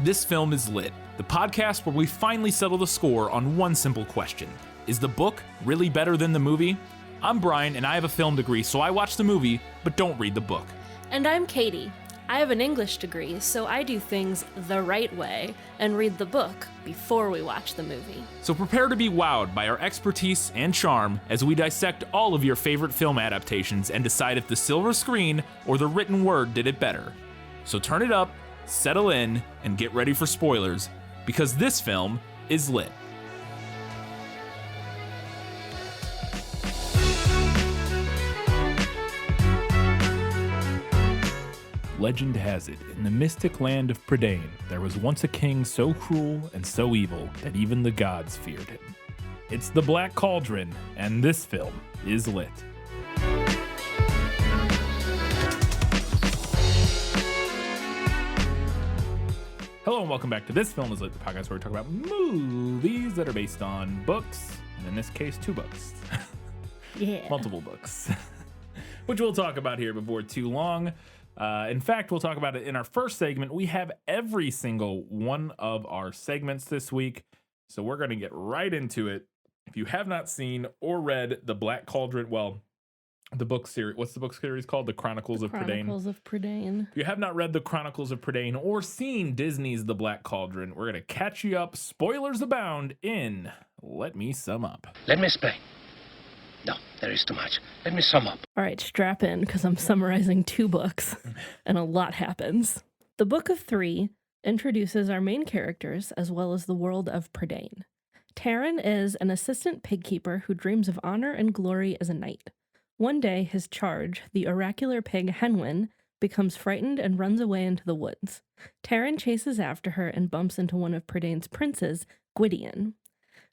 This Film is Lit, the podcast where we finally settle the score on one simple question. Is the book really better than the movie? I'm Brian, and I have a film degree, so I watch the movie, but don't read the book. And I'm Katie. I have an English degree, so I do things the right way and read the book before we watch the movie. So prepare to be wowed by our expertise and charm as we dissect all of your favorite film adaptations and decide if the silver screen or the written word did it better. So turn it up, settle in, and get ready for spoilers, because this film is lit. Legend has it, in the mystic land of Prydain, there was once a king so cruel and so evil that even the gods feared him. It's the Black Cauldron, and this film is lit. Hello and welcome back to This Film is Lit, the podcast where we talk about movies that are based on books, and in this case, 2 books. Yeah. Multiple books, which we'll talk about here before too long. In fact, we'll talk about it in our first segment. We have every single one of our segments this week, so we're going to get right into it. If you have not seen or read The Black Cauldron, well, the book series, what's the book series called? The Chronicles of Prydain. Chronicles of Prydain. If you have not read The Chronicles of Prydain or seen Disney's The Black Cauldron, we're going to catch you up, spoilers abound, in Let Me Sum Up. Let me explain. No, there is too much. Let me sum up. All right, strap in, because I'm summarizing 2 books, and a lot happens. The Book of 3 introduces our main characters, as well as the world of Prydain. Taran is an assistant pig keeper who dreams of honor and glory as a knight. One day, his charge, the oracular pig Henwin, becomes frightened and runs away into the woods. Taran chases after her and bumps into one of Prydain's princes, Gwydion.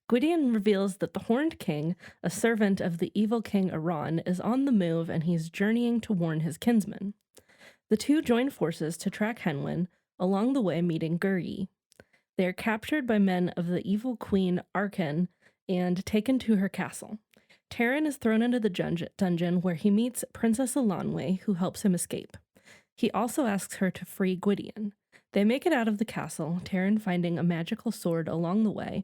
Gwydion reveals that the Horned King, a servant of the evil king Iran, is on the move and he's journeying to warn his kinsmen. The two join forces to track Henwin, along the way meeting Gurgi. They are captured by men of the evil queen Arkan and taken to her castle. Taran is thrown into the dungeon where he meets Princess Elanwe, who helps him escape. He also asks her to free Gwydion. They make it out of the castle, Taran finding a magical sword along the way,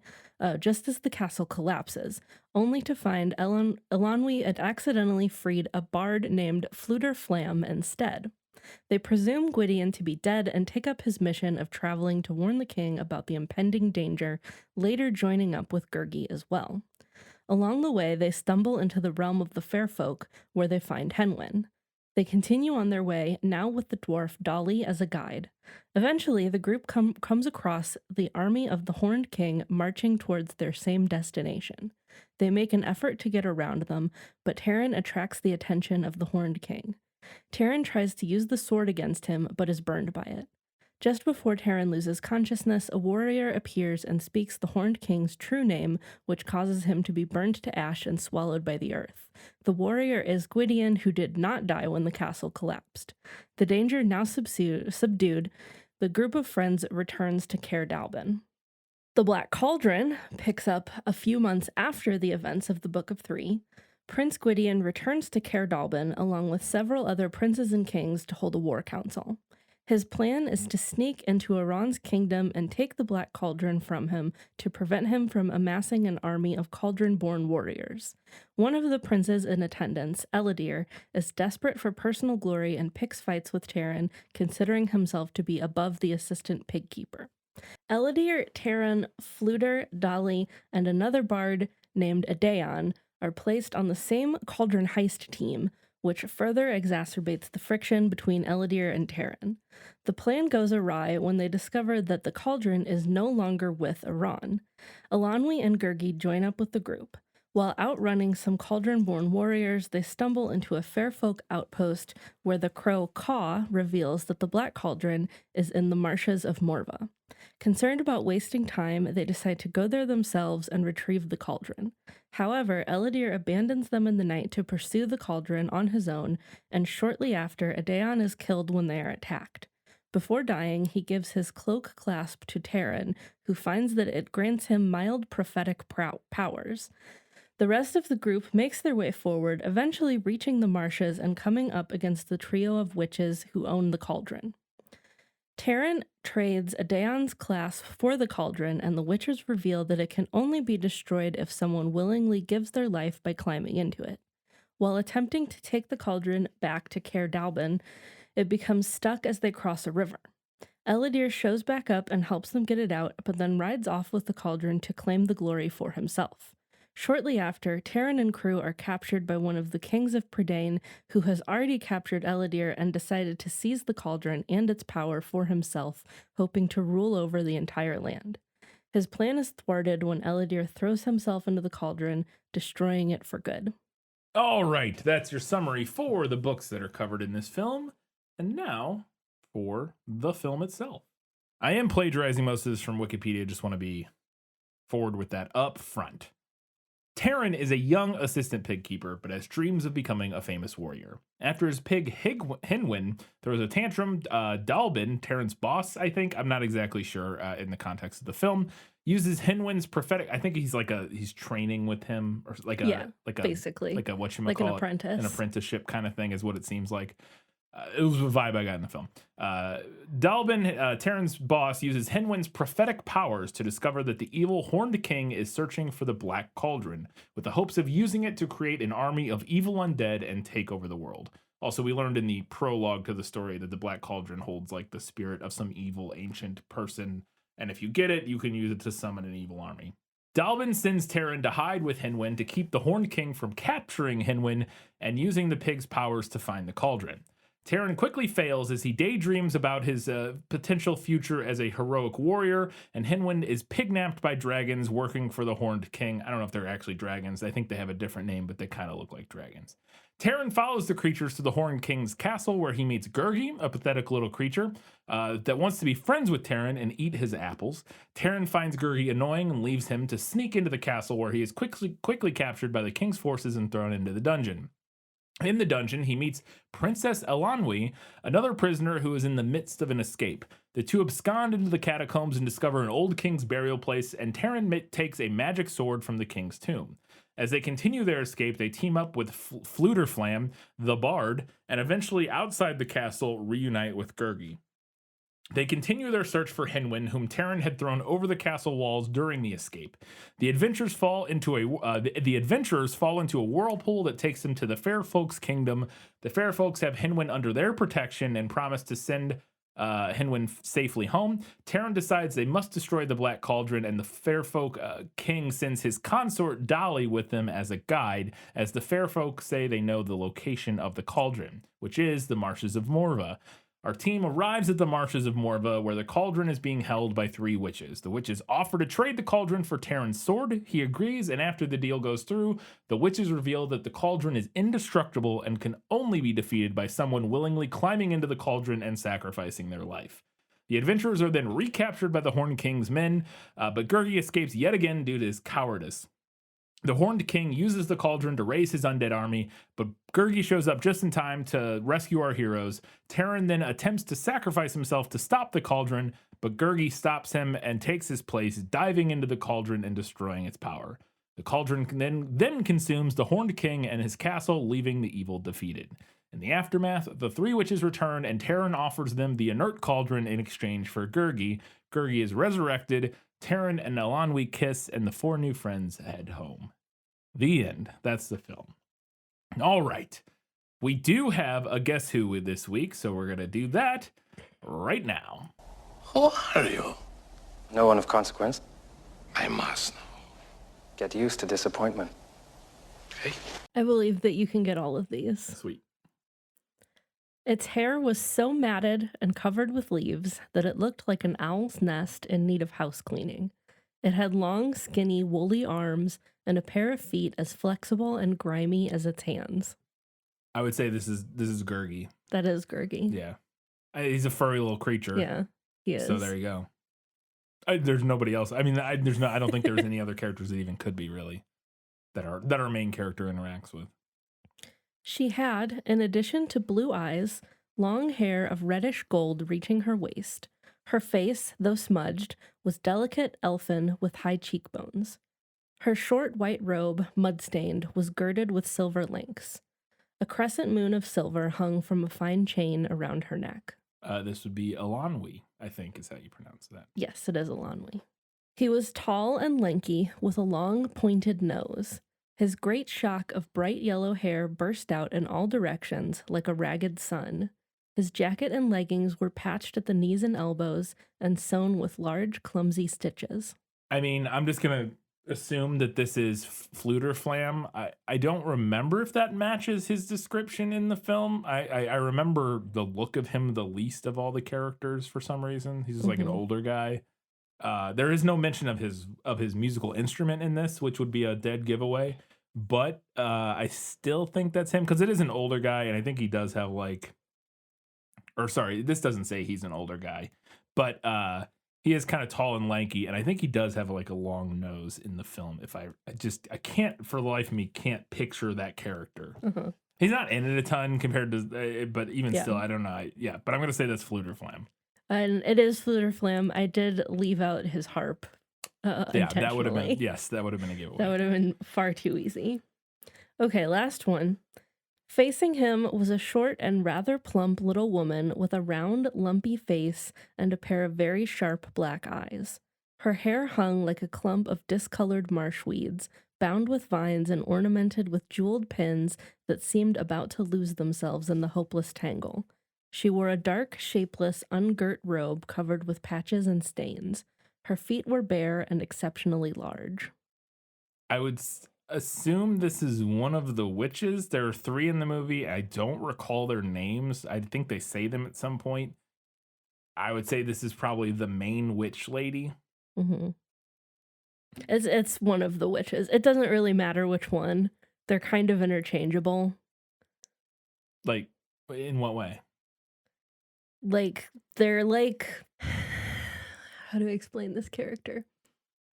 just as the castle collapses, only to find Elanwe had accidentally freed a bard named Fluter Flam instead. They presume Gwydion to be dead and take up his mission of traveling to warn the king about the impending danger, later joining up with Gurgi as well. Along the way, they stumble into the realm of the fair folk, where they find Henwin. They continue on their way, now with the dwarf Dolly as a guide. Eventually, the group comes across the army of the Horned King marching towards their same destination. They make an effort to get around them, but Taran attracts the attention of the Horned King. Taran tries to use the sword against him, but is burned by it. Just before Taran loses consciousness, a warrior appears and speaks the Horned King's true name, which causes him to be burned to ash and swallowed by the earth. The warrior is Gwydion, who did not die when the castle collapsed. The danger now subdued, the group of friends returns to Caer Dallben. The Black Cauldron picks up a few months after the events of the Book of 3. Prince Gwydion returns to Caer Dallben along with several other princes and kings to hold a war council. His plan is to sneak into Iran's kingdom and take the Black Cauldron from him to prevent him from amassing an army of cauldron-born warriors. One of the princes in attendance, Eladir, is desperate for personal glory and picks fights with Taran, considering himself to be above the assistant pig keeper. Eladir, Taran, Fluter, Dolly, and another bard named Adaon are placed on the same cauldron heist team, which further exacerbates the friction between Eladir and Taran. The plan goes awry when they discover that the cauldron is no longer with Iran. Elanwe and Gurgi join up with the group. While outrunning some cauldron-born warriors, they stumble into a fairfolk outpost where the crow Caw reveals that the Black Cauldron is in the marshes of Morva. Concerned about wasting time, they decide to go there themselves and retrieve the cauldron. However, Eladir abandons them in the night to pursue the cauldron on his own, and shortly after, Adaon is killed when they are attacked. Before dying, he gives his cloak clasp to Taran, who finds that it grants him mild prophetic powers. The rest of the group makes their way forward, eventually reaching the marshes and coming up against the trio of witches who own the cauldron. Taryn trades Adaon's clasp for the cauldron, and the witches reveal that it can only be destroyed if someone willingly gives their life by climbing into it. While attempting to take the cauldron back to Caer Dallben, it becomes stuck as they cross a river. Ellidyr shows back up and helps them get it out, but then rides off with the cauldron to claim the glory for himself. Shortly after, Taryn and crew are captured by one of the kings of Prydain, who has already captured Ellidyr and decided to seize the cauldron and its power for himself, hoping to rule over the entire land. His plan is thwarted when Ellidyr throws himself into the cauldron, destroying it for good. All right, that's your summary for the books that are covered in this film. And now for the film itself. I am plagiarizing most of this from Wikipedia, just want to be forward with that up front. Taryn is a young assistant pig keeper, but has dreams of becoming a famous warrior. After his pig Hinwin throws a tantrum, Dallben, Taryn's boss, I think, I'm not exactly sure in the context of the film, uses Hinwin's prophetic. I think he's training with him, or basically like a like an apprentice, an apprenticeship kind of thing is what it seems like. It was the vibe I got in the film. Dallben, Taryn's boss, uses Hinwin's prophetic powers to discover that the evil Horned King is searching for the Black Cauldron, with the hopes of using it to create an army of evil undead and take over the world. Also, we learned in the prologue to the story that the Black Cauldron holds like the spirit of some evil ancient person, and if you get it, you can use it to summon an evil army. Dallben sends Taryn to hide with Hinwin to keep the Horned King from capturing Hinwin and using the pig's powers to find the cauldron. Taryn quickly fails as he daydreams about his potential future as a heroic warrior, and Hinwin is pignapped by dragons working for the Horned King. I don't know if they're actually dragons. I think they have a different name, but they kind of look like dragons. Taryn follows the creatures to the Horned King's castle, where he meets Gurgi, a pathetic little creature that wants to be friends with Taryn and eat his apples. Taryn finds Gurgi annoying and leaves him to sneak into the castle, where he is quickly captured by the king's forces and thrown into the dungeon. In the dungeon, he meets Princess Elanwi, another prisoner who is in the midst of an escape. The two abscond into the catacombs and discover an old king's burial place, and Taryn takes a magic sword from the king's tomb. As they continue their escape, they team up with Fluterflam, the bard, and eventually outside the castle reunite with Gurgi. They continue their search for Hinwin, whom Taryn had thrown over the castle walls during the escape. The adventurers fall into a whirlpool that takes them to the Fair Folks' kingdom. The Fair Folks have Hinwin under their protection and promise to send Hinwin safely home. Taryn decides they must destroy the Black Cauldron, and the Fair Folk king sends his consort Dolly with them as a guide, as the Fair Folk say they know the location of the cauldron, which is the marshes of Morva. Our team arrives at the marshes of Morva, where the cauldron is being held by three witches. The witches offer to trade the cauldron for Taryn's sword. He agrees, and after the deal goes through, the witches reveal that the cauldron is indestructible and can only be defeated by someone willingly climbing into the cauldron and sacrificing their life. The adventurers are then recaptured by the Horned King's men, but Gurgi escapes yet again due to his cowardice. The Horned King uses the cauldron to raise his undead army, but Gurgi shows up just in time to rescue our heroes. Taryn then attempts to sacrifice himself to stop the cauldron, but Gurgi stops him and takes his place, diving into the cauldron and destroying its power. The cauldron then consumes the Horned King and his castle, leaving the evil defeated. In the aftermath, the three witches return, and Taryn offers them the inert cauldron in exchange for Gurgi. Gurgi is resurrected, Taryn and Elanwi kiss, and the four new friends head home. The end. That's the film. All right. We do have a Guess Who this week, so we're going to do that right now. Who are you? No one of consequence. I must know. Get used to disappointment. Okay. I believe that you can get all of these. Sweet. Its hair was so matted and covered with leaves that it looked like an owl's nest in need of house cleaning. It had long, skinny, woolly arms and a pair of feet as flexible and grimy as its hands. I would say this is Gurgi. That is Gurgi. Yeah. He's a furry little creature. Yeah, he is. So there you go. There's nobody else. I mean, I don't think there's any other characters that even could be really that our main character interacts with. She had, in addition to blue eyes, long hair of reddish gold reaching her waist. Her face, though smudged, was delicate, elfin, with high cheekbones. Her short white robe, mud-stained, was girded with silver links. A crescent moon of silver hung from a fine chain around her neck. This would be Elanwi, I think is how you pronounce that. Yes, it is Elanwi. He was tall and lanky, with a long, pointed nose. His great shock of bright yellow hair burst out in all directions like a ragged sun. His jacket and leggings were patched at the knees and elbows and sewn with large, clumsy stitches. I mean, I'm just going to assume that this is Fluter Flam. I don't remember if that matches his description in the film. I remember the look of him the least of all the characters for some reason. He's just like an older guy. There is no mention of his musical instrument in this, which would be a dead giveaway. But I still think that's him because it is an older guy, and I think he does have this doesn't say he's an older guy, but he is kind of tall and lanky, and I think he does have like a long nose in the film. If I can't for the life of me can't picture that character. He's not in it a ton compared to, but even still, I don't know. But I'm gonna say that's Fluter Flam. And it is Fluter Flam. I did leave out his harp. That would have been that would have been a giveaway. That would have been far too easy. Okay, last one. Facing him was a short and rather plump little woman with a round, lumpy face and a pair of very sharp black eyes. Her hair hung like a clump of discolored marsh weeds, bound with vines and ornamented with jeweled pins that seemed about to lose themselves in the hopeless tangle. She wore a dark, shapeless, ungirt robe covered with patches and stains. Her feet were bare and exceptionally large. I would assume this is one of the witches. There are 3 in the movie. I don't recall their names. I think they say them at some point. I would say this is probably the main witch lady. It's one of the witches. It doesn't really matter which one. They're kind of interchangeable. Like, in what way? Like, they're like... How do I explain this character?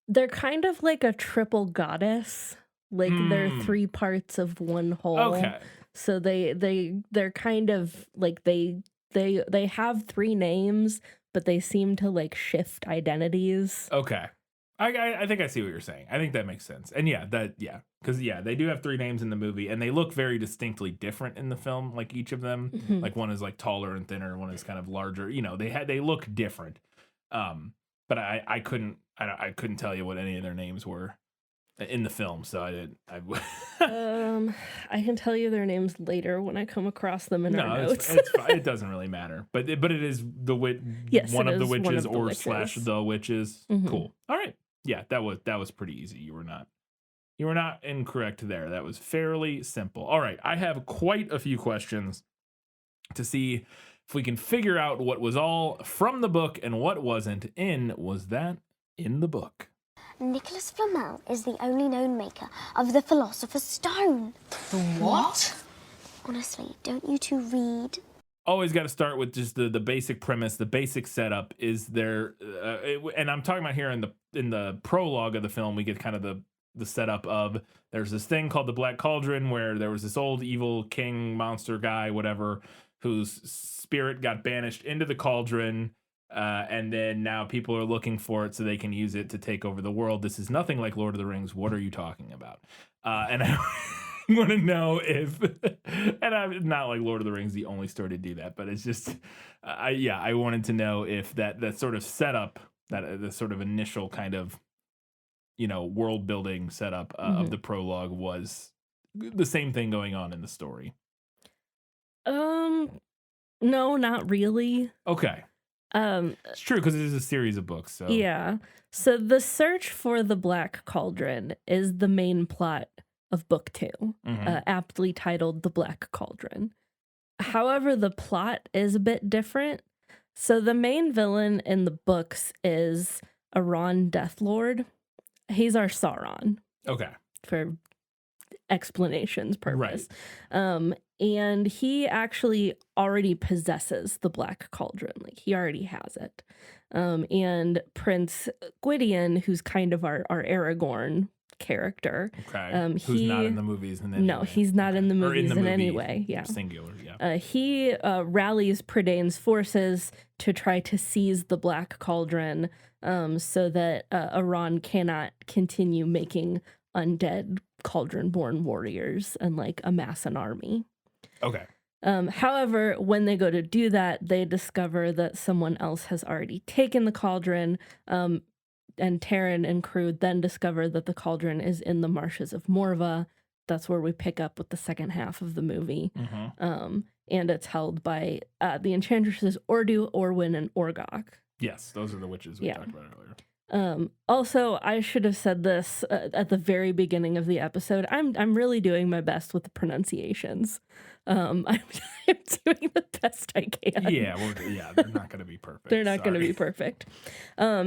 They're kind of like a triple goddess. Like they're 3 parts of one whole. Okay. So they're kind of like they have 3 names, but they seem to like shift identities. Okay. I think I see what you're saying. I think that makes sense. And because they do have 3 names in the movie, and they look very distinctly different in the film. Like each of them, like one is like taller and thinner, one is kind of larger. You know, they look different. But I couldn't tell you what any of their names were in the film, so I didn't. I can tell you their names later when I come across them in our notes. It's fine. It doesn't really matter. But it is the one of the witches or slash the witches. Cool. All right. Yeah, that was pretty easy. You were not incorrect there. That was fairly simple. All right, I have quite a few questions to see if we can figure out what was all from the book and what wasn't. Was that in the book? Nicholas Flamel is the only known maker of the Philosopher's Stone. The what? Honestly, don't you two read? Always got to start with just the basic premise, the basic setup. Is there, and I'm talking about here in the prologue of the film, we get kind of the setup of there's this thing called the Black Cauldron where there was this old evil king monster guy, whatever, whose spirit got banished into the cauldron. And then now people are looking for it so they can use it to take over the world. This is nothing like Lord of the Rings. What are you talking about? And I want to know if, and I'm not like Lord of the Rings, the only story to do that, but it's just, I wanted to know if that sort of setup, that the sort of initial kind of, world building setup of the prologue was the same thing going on in the story. No, not really. Okay. It's true because it is a series of books. So yeah. So the search for the Black Cauldron is the main plot of book 2, aptly titled The Black Cauldron. However, the plot is a bit different. So the main villain in the books is Aron Deathlord. He's our Sauron. Okay. For explanations purpose. Right. And he actually already possesses the Black Cauldron. Like, he already has it. And Prince Gwydion, who's kind of our Aragorn character. Okay. Who's not in the movies in any way. No, he's not in the movies in any way. Yeah. Singular, yeah. He rallies Prydain's forces to try to seize the Black Cauldron so that Aron cannot continue making undead cauldron-born warriors and, like, amass an army. Okay. However, when they go to do that, they discover that someone else has already taken the cauldron. And Taryn and crew then discover that the cauldron is in the marshes of Morva. That's where we pick up with the second half of the movie. And it's held by the Enchantresses Ordu, Orwin, and Orgok. Yes, those are the witches we talked about earlier. Also, I should have said this at the very beginning of the episode. I'm really doing my best with the pronunciations. I'm doing the best I can. Yeah, they're not going to be perfect. They're not going to be perfect.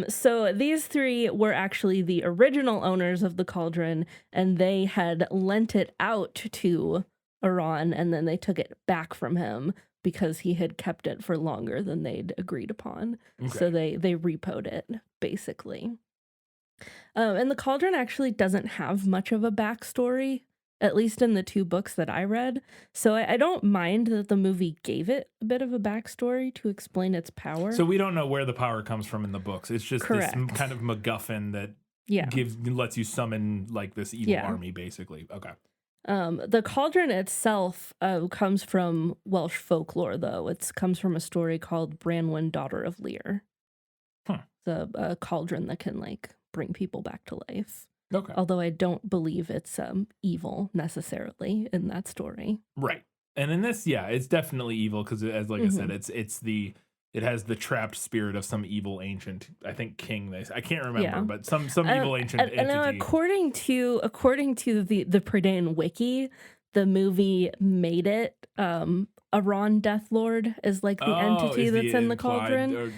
So these three were actually the original owners of the cauldron, and they had lent it out to Iran, and then they took it back from him because he had kept it for longer than they'd agreed upon. Okay. So they repoed it, basically. And the cauldron actually doesn't have much of a backstory, at least in the 2 books that I read. So I don't mind that the movie gave it a bit of a backstory to explain its power. So we don't know where the power comes from in the books. It's just Correct. this kind of MacGuffin that lets you summon like this evil army, basically. Okay. The cauldron itself comes from Welsh folklore, though. It comes from a story called Branwen, Daughter of Lear. The cauldron that can like bring people back to life. Okay. Although I don't believe it's evil necessarily in that story. Right. And in this, it's definitely evil because, as I said, it has the trapped spirit of some evil ancient, I think king. I can't remember, but some evil ancient entity. And according to the Prydain wiki, the movie made it Iran Death Lord is like the entity that's in the cauldron.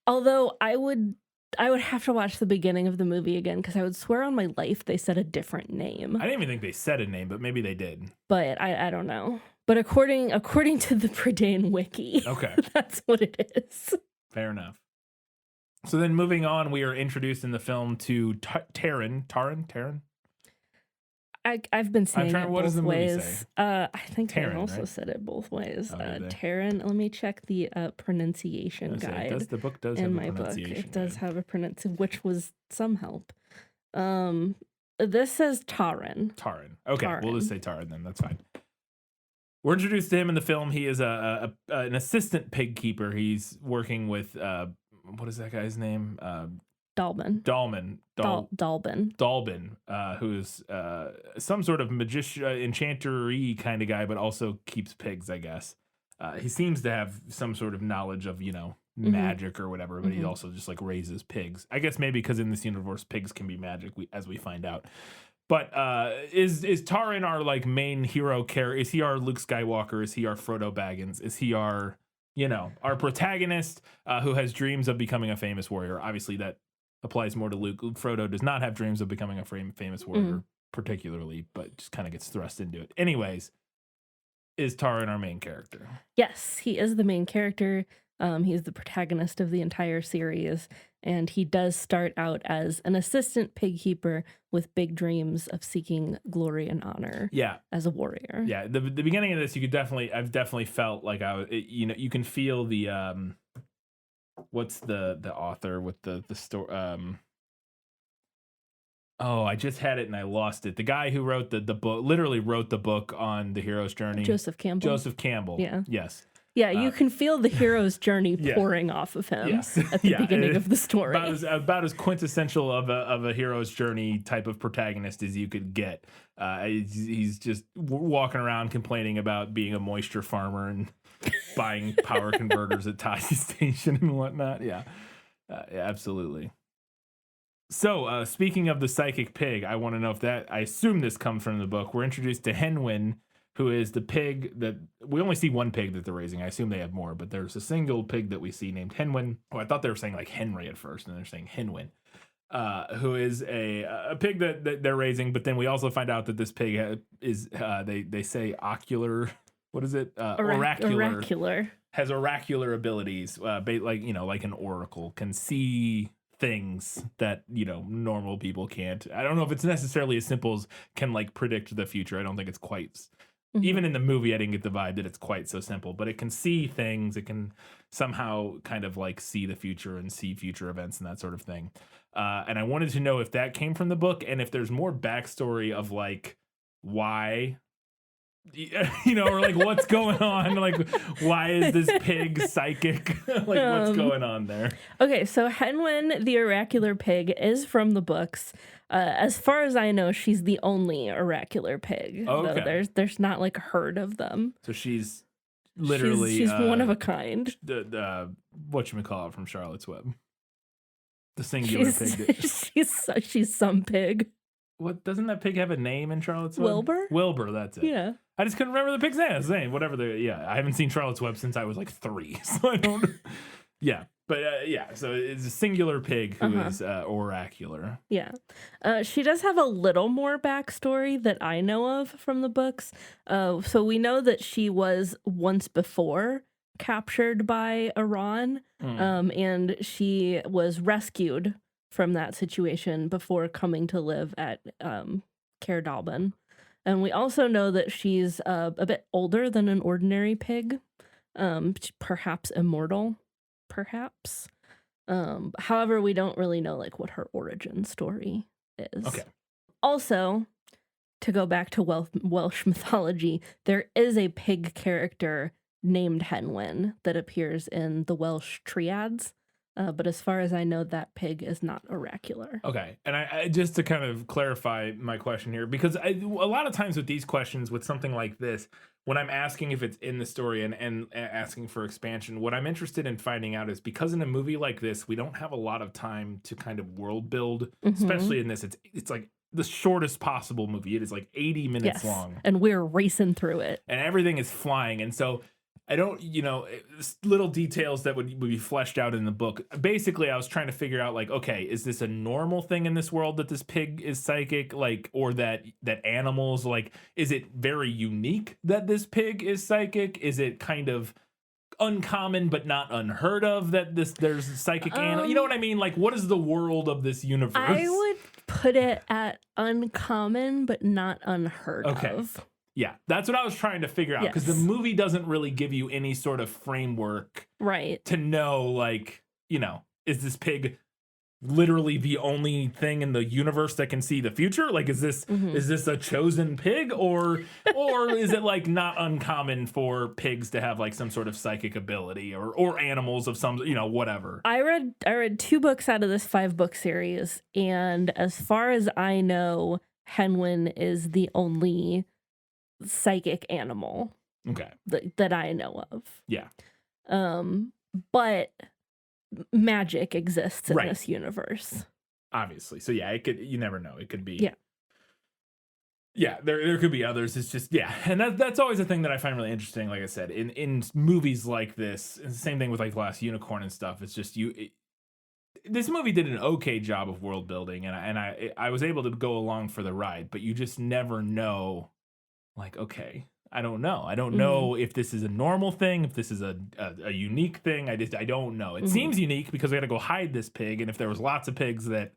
Although I would have to watch the beginning of the movie again because I would swear on my life they said a different name. I didn't even think they said a name, but maybe they did. But I don't know. But according to the Prydain wiki, that's what it is. Fair enough. So then moving on, we are introduced in the film to Taryn. I've been saying it what does both the movie ways. say? I think Taryn, they also right? said it both ways. did they? Taryn. Let me check the pronunciation guide. The book does in have my a book. pronunciation It does guide. have a pronunciation, which was some help. This says Taryn. Taryn. Okay, Taryn. we'll just say Taryn then. That's fine. We're introduced to him in the film. He is an assistant pig keeper. He's working with what is that guy's name? Dalbin. Dalbin, who's some sort of magician, enchanter-y kind of guy, but also keeps pigs, I guess. He seems to have some sort of knowledge of, magic or whatever, but he also just like raises pigs. I guess maybe because in this universe, pigs can be magic, as we find out. But is Taryn our like main hero character? Is he our Luke Skywalker? Is he our Frodo Baggins? Is he our protagonist who has dreams of becoming a famous warrior? Obviously, that applies more to Luke. Frodo does not have dreams of becoming a famous warrior, particularly, but just kind of gets thrust into it. Anyways, is Taryn our main character? Yes, he is the main character. He's the protagonist of the entire series, and he does start out as an assistant pig keeper with big dreams of seeking glory and honor. Yeah, as a warrior. Yeah, the beginning of this, I've definitely felt like you can feel the what's the author with the story? I just had it and I lost it. The guy who wrote the book, literally wrote the book on the hero's journey. Joseph Campbell. Yeah. Yes. Yeah, you can feel the hero's journey pouring off of him at the beginning of the story. About as quintessential of a hero's journey type of protagonist as you could get. He's just walking around complaining about being a moisture farmer and buying power converters at Tashi Station and whatnot. Yeah, absolutely. So, speaking of the psychic pig, I want to know I assume this comes from the book. We're introduced to Henwin, who is the pig that we only see one pig that they're raising. I assume they have more, but there's a single pig that we see named Henwin. Oh, I thought they were saying like Henry at first, and they're saying Henwin, who is a pig that they're raising. But then we also find out that this pig is they say ocular. What is it? Oracular. Has oracular abilities, like an oracle, can see things that normal people can't. I don't know if it's necessarily as simple as can like predict the future. I don't think it's quite. Even in the movie, I didn't get the vibe that it's quite so simple, but it can see things. It can somehow kind of like see the future and see future events and that sort of thing. And I wanted to know if that came from the book and if there's more backstory of like why you know, or like what's going on? Like, why is this pig psychic? Like, what's going on there? Okay, so Henwin, the oracular pig, is from the books. As far as I know, she's the only oracular pig. Okay. Though there's not like a herd of them. So she's literally she's one of a kind. The whatchamacallit from Charlotte's Web. The singular pig. She's some pig. What, doesn't that pig have a name in Charlotte's Web? Wilbur? Wilbur, that's it. Yeah. I just couldn't remember the pig's name. His name, whatever I haven't seen Charlotte's Web since I was like 3, so I don't. Yeah, but so it's a singular pig who is oracular. Yeah. She does have a little more backstory that I know of from the books. So we know that she was once before captured by Iran, and she was rescued from that situation before coming to live at Caer Dallben. And we also know that she's a bit older than an ordinary pig, perhaps immortal, perhaps. However, we don't really know like what her origin story is. Okay. Also, to go back to Welsh mythology, there is a pig character named Henwin that appears in the Welsh triads. But as far as I know, that pig is not oracular. Okay. And I just to kind of clarify my question here, because a lot of times with these questions, with something like this, when I'm asking if it's in the story and asking for expansion, what I'm interested in finding out is because in a movie like this, we don't have a lot of time to kind of world build, especially in this. It's like the shortest possible movie. It is like 80 minutes long. And we're racing through it. And everything is flying. And so I don't, little details that would be fleshed out in the book. Basically, I was trying to figure out, like, okay, is this a normal thing in this world that this pig is psychic, like, or that animals, like, is it very unique that this pig is psychic? Is it kind of uncommon but not unheard of that there's psychic animal? You know what I mean? Like, what is the world of this universe? I would put it at uncommon but not unheard Okay. of. Yeah, that's what I was trying to figure out, because the movie doesn't really give you any sort of framework to know, like, is this pig literally the only thing in the universe that can see the future? Like, is this a chosen pig, or is it like not uncommon for pigs to have like some sort of psychic ability, or animals of some, whatever? I read 2 books out of this 5-book series, and as far as I know, Henwin is the only psychic animal that I know of. Yeah. But magic exists in this universe. Obviously. So yeah, you never know. It could be. Yeah. Yeah, there could be others. It's just, and that's always a thing that I find really interesting. Like I said, in movies like this, and the same thing with like The Last Unicorn and stuff. It's just this movie did an okay job of world building, and I was able to go along for the ride, but you just never know. Like, okay, I don't know. I don't know if this is a normal thing, if this is a unique thing. I don't know. It seems unique because we got to go hide this pig, and if there was lots of pigs that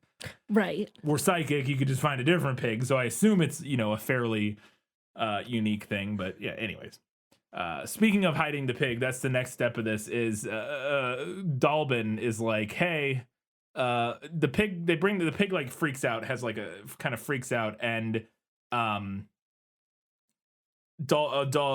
were psychic, you could just find a different pig. So I assume it's a fairly unique thing. But yeah, anyways. Speaking of hiding the pig, that's the next step of this. Is Dallben is like, hey, the pig. The pig like freaks out, has like a kind of freaks out, and Taran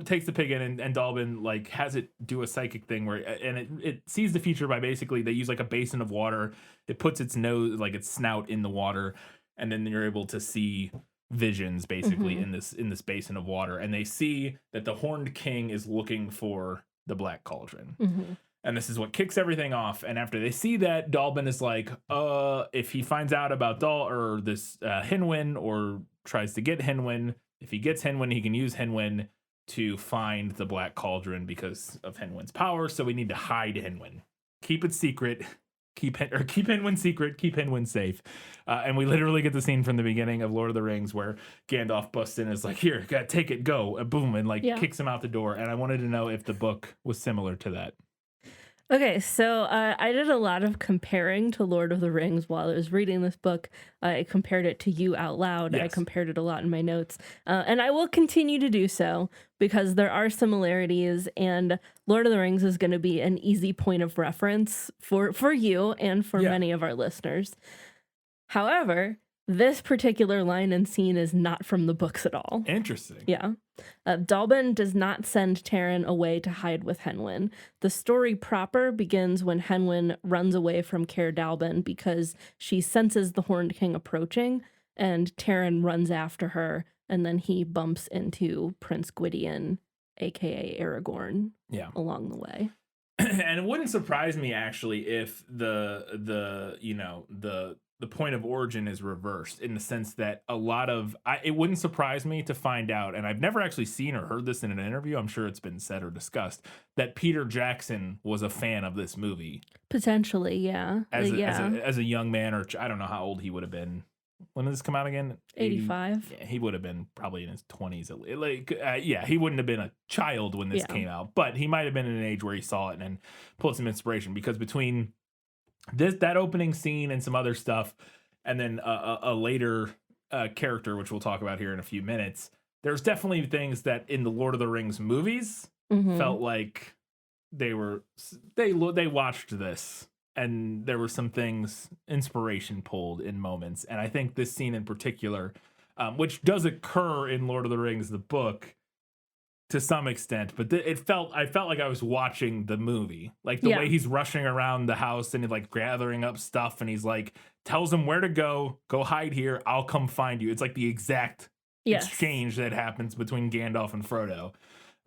takes the pig in, and Dallben like has it do a psychic thing where, and it sees the future by basically they use like a basin of water. It puts its nose, like its snout, in the water, and then you're able to see visions basically in this basin of water, and they see that the Horned King is looking for the Black Cauldron. And this is what kicks everything off. And after they see that, Dallben is like, if he finds out about Henwin, or tries to get Henwin, if he gets Henwin, he can use Henwin to find the Black Cauldron because of Henwin's power. So we need to hide Henwin. Keep it secret. Keep Henwin secret. Keep Henwin safe. And we literally get the scene from the beginning of Lord of the Rings where Gandalf busts in and is like, here, take it, go. Boom. And kicks him out the door. And I wanted to know if the book was similar to that. Okay, so I did a lot of comparing to Lord of the Rings while I was reading this book. I compared it to you out loud. Yes. I compared it a lot in my notes. And I will continue to do so because there are similarities, and Lord of the Rings is going to be an easy point of reference for you and for many of our listeners. However, This particular line and scene is not from the books at all. Interesting. Yeah. Dalbin does not send Taran away to hide with Henwin. The story proper begins when Henwin runs away from Caer Dalbin because she senses the Horned King approaching, and Taran runs after her, and then he bumps into Prince Gwydion, aka Aragorn, along the way. And it wouldn't surprise me actually if the point of origin is reversed, in the sense that it wouldn't surprise me to find out, and I've never actually seen or heard this in an interview, I'm sure it's been said or discussed, that Peter Jackson was a fan of this movie. Potentially, yeah. As a young man, or I don't know how old he would have been. When did this come out again? 85. Yeah, he would have been probably in his 20s. He wouldn't have been a child when this came out, but he might have been in an age where he saw it and pulled some inspiration, because between that opening scene and some other stuff, and then a later character, which we'll talk about here in a few minutes, there's definitely things that in the Lord of the Rings movies felt like they watched this, and there were some things, inspiration pulled in moments. And I think this scene in particular, which does occur in Lord of the Rings, the book, to some extent, but I felt like I was watching the movie, like the way he's rushing around the house and like gathering up stuff, and he's like tells him where to go hide here, I'll come find you. It's like the exact exchange that happens between Gandalf and Frodo,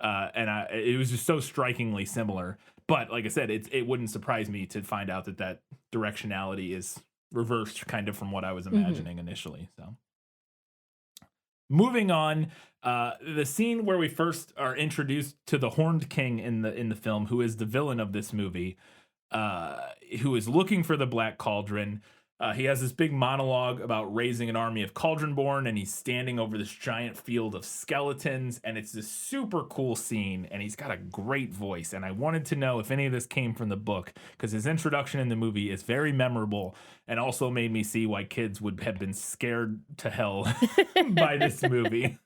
it was just so strikingly similar. But like I said, it wouldn't surprise me to find out that directionality is reversed kind of from what I was imagining initially. So moving on, the scene where we first are introduced to the Horned King in the film, who is the villain of this movie, who is looking for the Black Cauldron. He has this big monologue about raising an army of Cauldronborn, and he's standing over this giant field of skeletons, and it's this super cool scene, and he's got a great voice. And I wanted to know if any of this came from the book, because his introduction in the movie is very memorable, and also made me see why kids would have been scared to hell by this movie.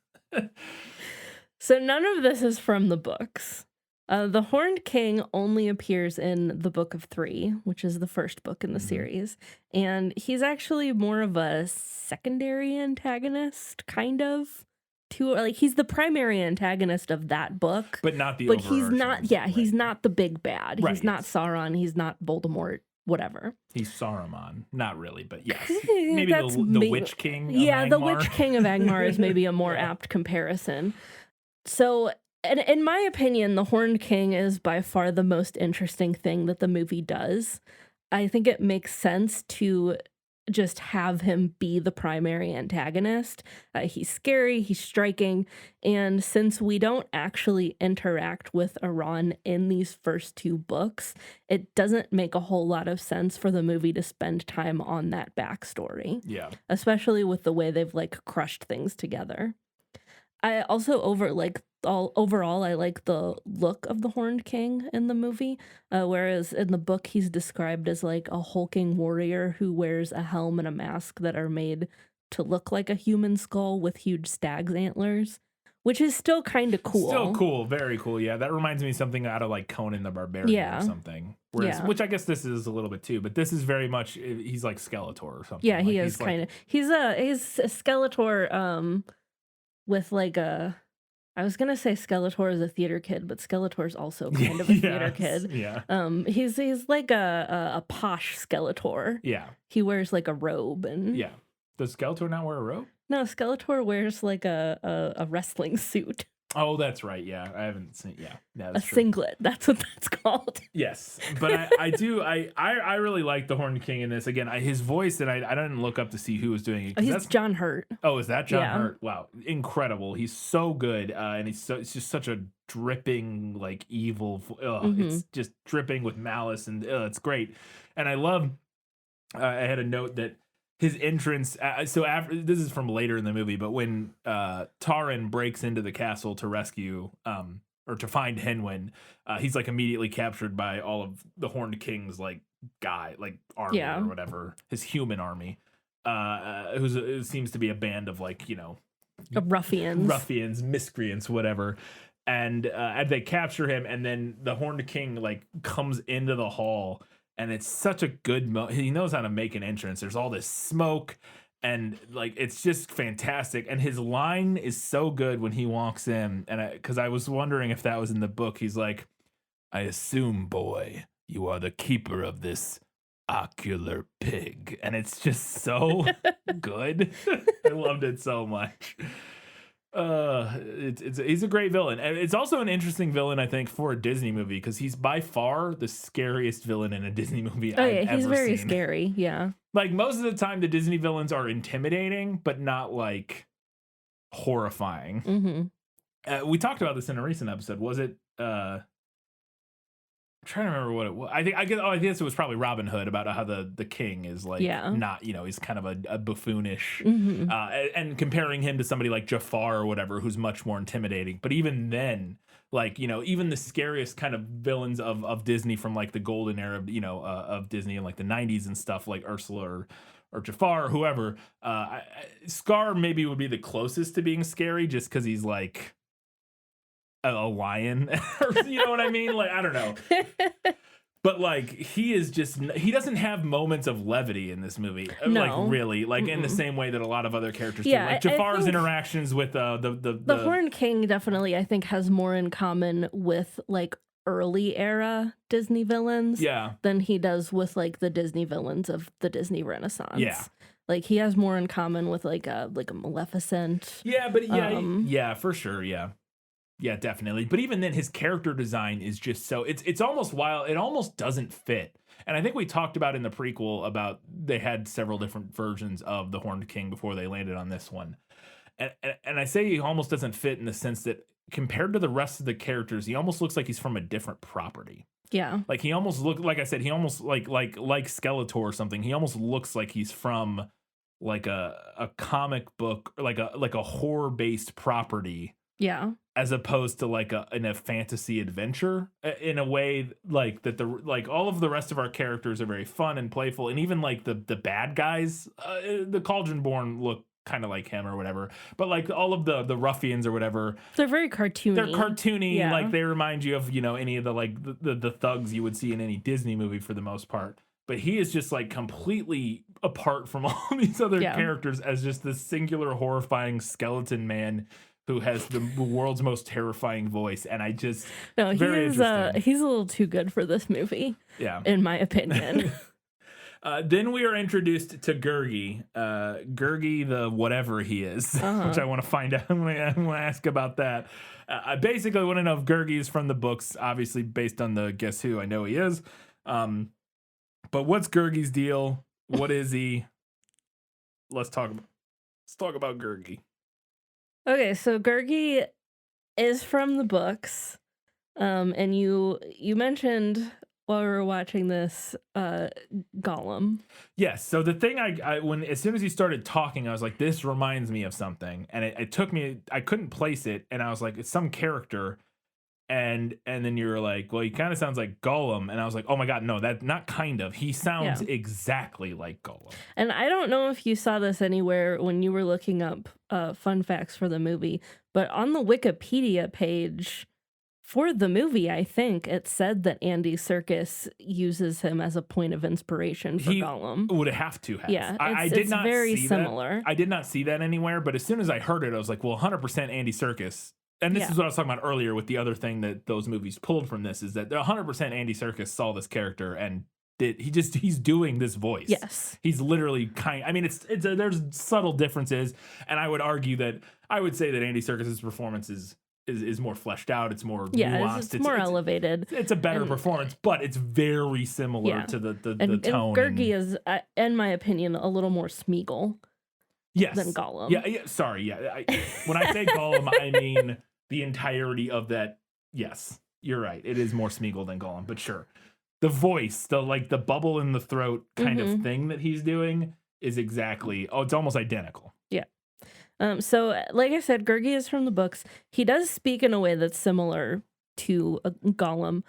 So none of this is from the books. The Horned King only appears in the Book of Three, which is the first book in the series. And he's actually more of a secondary antagonist, kind of. He's the primary antagonist of that book. But not the But he's not, right. He's not the big bad. Right, he's not Sauron. He's not Voldemort, whatever. He's Saruman. Not really, but yes. Maybe the Witch King of Yeah, Angmar. the Witch King of Angmar is maybe a more apt comparison. So, and in my opinion, the Horned King is by far the most interesting thing that the movie does. I think it makes sense to just have him be the primary antagonist. He's scary, he's striking, and since we don't actually interact with Iran in these first two books, it doesn't make a whole lot of sense for the movie to spend time on that backstory. Yeah. Especially with the way they've crushed things together. I also overall, I like the look of the Horned King in the movie, whereas in the book, he's described as a hulking warrior who wears a helm and a mask that are made to look like a human skull with huge stag's antlers, which is still kind of cool. Still cool, very cool. Yeah, that reminds me of something out of Conan the Barbarian or something. Whereas, which I guess this is a little bit too, but this is very much, he's like Skeletor or something. Yeah, he is kind of. He's a Skeletor. With I was gonna say Skeletor is a theater kid, but Skeletor's also kind of a theater kid. Yeah. He's like a posh Skeletor. Yeah. He wears a robe and. Yeah. Does Skeletor not wear a robe? No, Skeletor wears a wrestling suit. Oh, that's right. Yeah, I haven't seen. Yeah, that's true. Singlet. That's what that's called. Yes, but I really like the Horned King in this. Again, his voice, and I didn't look up to see who was doing it. He's John Hurt. Oh, is that John Hurt? Wow, incredible. He's so good, and it's just such a dripping evil. It's just dripping with malice, and it's great. And I love. I had a note that his entrance, so after, this is from later in the movie, but when Taran breaks into the castle to rescue or to find Henwin, he's immediately captured by all of the Horned King's army or whatever, his human army, who seems to be a band of ruffians, miscreants, whatever. And they capture him, and then the Horned King comes into the hall. And it's such a good he knows how to make an entrance. There's all this smoke, And like it's just fantastic, and his line is so good when he walks in. And because I was wondering if that was in the book, he's like, "I assume, boy, you are the keeper of this ocular pig," and it's just so good. I loved it so much. He's a great villain, and it's also an interesting villain, I think, for a Disney movie because he's by far the scariest villain in a Disney movie. Oh yeah, he's ever very seen. scary. Yeah, Like most of the time, the Disney villains are intimidating, but not like horrifying. mm-hmm. We talked about this in a recent episode. Was it? I'm trying to remember what it was. I guess it was probably Robin Hood about how the king is like not, he's kind of a buffoonish, Mm-hmm. and comparing him to somebody like Jafar or whatever, who's much more intimidating. But even then, like, even the scariest kind of villains of Disney from like the golden era, of Disney in like the 90s and stuff, like Ursula or Jafar or whoever, Scar maybe would be the closest to being scary just because he's like a lion, or you know what I mean? Like, I don't know. But like he doesn't have moments of levity in this movie. No. Like really, like in the same way that a lot of other characters do. Yeah, Like I Jafar's think interactions with the The Horned King definitely, I think, has more in common with like early era Disney villains than he does with like the Disney villains of the Disney Renaissance. Yeah. Like he has more in common with like a Maleficent. Yeah, but yeah, for sure, yeah. Yeah, definitely. But even then, his character design is just so it's almost wild. It almost doesn't fit. And I think we talked about in the prequel about they had several different versions of the Horned King before they landed on this one. And I say he almost doesn't fit in the sense that compared to the rest of the characters, he almost looks like he's from a different property. Yeah. Like he almost like I said, he almost like Skeletor or something. He almost looks like he's from like a comic book, like a horror based property. Yeah. As opposed to like in a fantasy adventure, in a way like that all of the rest of our characters are very fun and playful, and even like the bad guys, the Cauldron Born look kind of like him or whatever, but like all of the ruffians or whatever, they're very cartoony. They're cartoony, yeah. Like they remind you of any of the like the thugs you would see in any Disney movie for the most part. But he is just like completely apart from all these other characters as just this singular horrifying skeleton man who has the world's most terrifying voice. And I just he's a little too good for this movie. Yeah, in my opinion. Then we are introduced to Gurgi, the whatever he is, which I want to find out. I'm going to ask about that. I basically want to know if Gurgi is from the books, obviously based on the Guess Who. I know he is. But what's Gurgi's deal? What is he? Let's talk about Gurgi. Okay, so Gurgi is from the books, and you mentioned while we were watching this, Gollum. Yes. So the thing as soon as you started talking, I was like, this reminds me of something, and it took me. I couldn't place it, and I was like, it's some character, and then you were like, well, he kind of sounds like Gollum, and I was like, oh my god, no, that not kind of. He sounds exactly like Gollum. And I don't know if you saw this anywhere when you were looking up fun facts for the movie, but on the Wikipedia page for the movie, I think it said that Andy Serkis uses him as a point of inspiration for Gollum. Would have to have. Yeah, I did not very see similar. That. I did not see that anywhere, but as soon as I heard it, I was like, well, 100% Andy Serkis. And this is what I was talking about earlier with the other thing that those movies pulled from this is that 100% Andy Serkis saw this character and he's doing this voice. Yes. He's literally there's subtle differences, and I would say that Andy Serkis' performance is more fleshed out. It's more nuanced. It's more elevated. It's a better performance, but it's very similar to the tone. And Gurgi is, in my opinion, a little more Smeagol than Gollum. Yeah. Sorry. Yeah. When I say Gollum, I mean the entirety of that. Yes, you're right. It is more Smeagol than Gollum, but sure. The voice, the bubble in the throat kind of thing that he's doing is exactly. Oh, it's almost identical. Yeah. So, like I said, Gurgi is from the books. He does speak in a way that's similar to Gollum,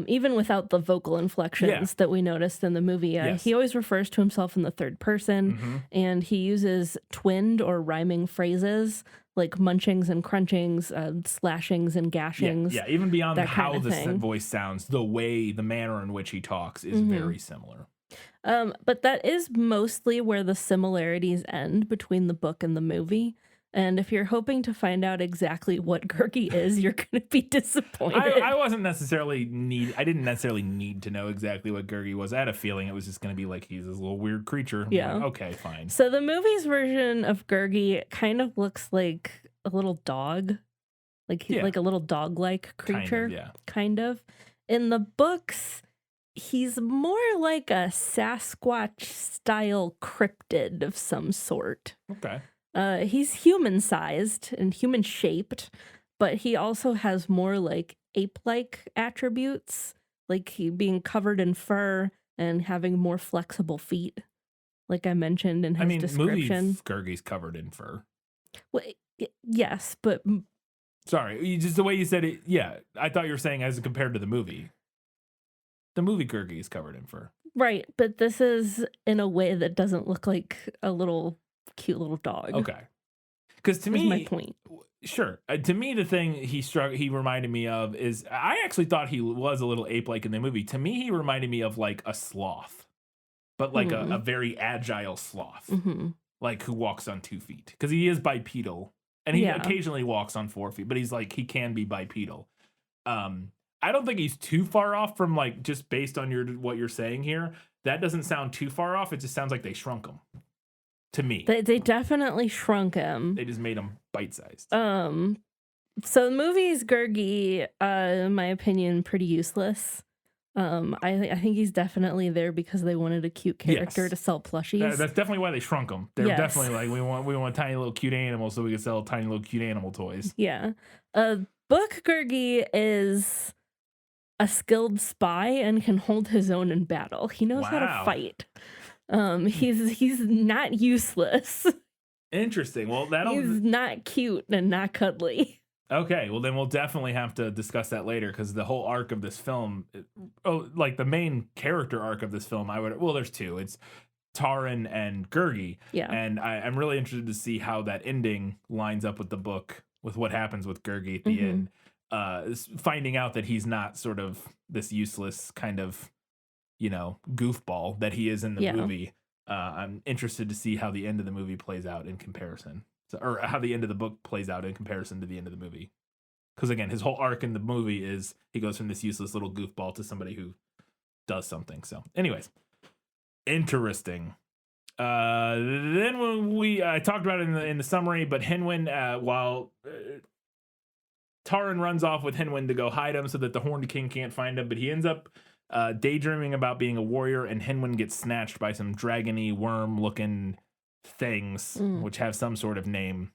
even without the vocal inflections that we noticed in the movie. He always refers to himself in the third person, and he uses twinned or rhyming phrases like munchings and crunchings, slashings and gashings. Yeah, even beyond how the voice sounds, the manner in which he talks is very similar. But that is mostly where the similarities end between the book and the movie. And if you're hoping to find out exactly what Gurgi is, you're going to be disappointed. I wasn't necessarily I didn't necessarily need to know exactly what Gurgi was. I had a feeling it was just going to be like he's this little weird creature. Yeah. Like, okay, fine. So the movie's version of Gurgi kind of looks like a little dog. Like he's like a little dog-like creature. Kind of. In the books, he's more like a Sasquatch-style cryptid of some sort. Okay. He's human-sized and human-shaped, but he also has more like ape-like attributes, like he being covered in fur and having more flexible feet, like I mentioned in his description. Movie Gurgi's covered in fur. Well, yes, but sorry, just the way you said it. Yeah, I thought you were saying as compared to the movie. The movie Gurgi is covered in fur. Right, but this is in a way that doesn't look like a little cute little dog. Okay. Because to me, my point. Sure. To me, the thing he reminded me of is I actually thought he was a little ape-like in the movie. To me, he reminded me of like a sloth, but like a very agile sloth, like who walks on 2 feet because he is bipedal and he occasionally walks on 4 feet, but he can be bipedal. I don't think he's too far off from like just based on what you're saying here. That doesn't sound too far off. It just sounds like they shrunk him. To me, they definitely shrunk him. They just made him bite-sized. So the movie's Gurgi, in my opinion, pretty useless. I think he's definitely there because they wanted a cute character to sell plushies. That's definitely why they shrunk him. They're definitely like we want tiny little cute animals so we can sell tiny little cute animal toys. Yeah. Book Gurgi is a skilled spy and can hold his own in battle. He knows how to fight. He's not useless. Interesting. Well, he's not cute and not cuddly. Okay, well then we'll definitely have to discuss that later because the whole arc of this film, like the main character arc of this film, there's two. It's Taran and Gurgi. Yeah. And I'm really interested to see how that ending lines up with the book, with what happens with Gurgi at the end. Finding out that he's not sort of this useless kind of, goofball that he is in the movie. I'm interested to see how the end of the movie plays out in comparison. Or how the end of the book plays out in comparison to the end of the movie. Because again, his whole arc in the movie is he goes from this useless little goofball to somebody who does something. So anyways, interesting. Then when I talked about it in the summary, but Hinwin, while Taran runs off with Hinwin to go hide him so that the Horned King can't find him, but he ends up daydreaming about being a warrior, and Hinwin gets snatched by some dragony worm-looking things, which have some sort of name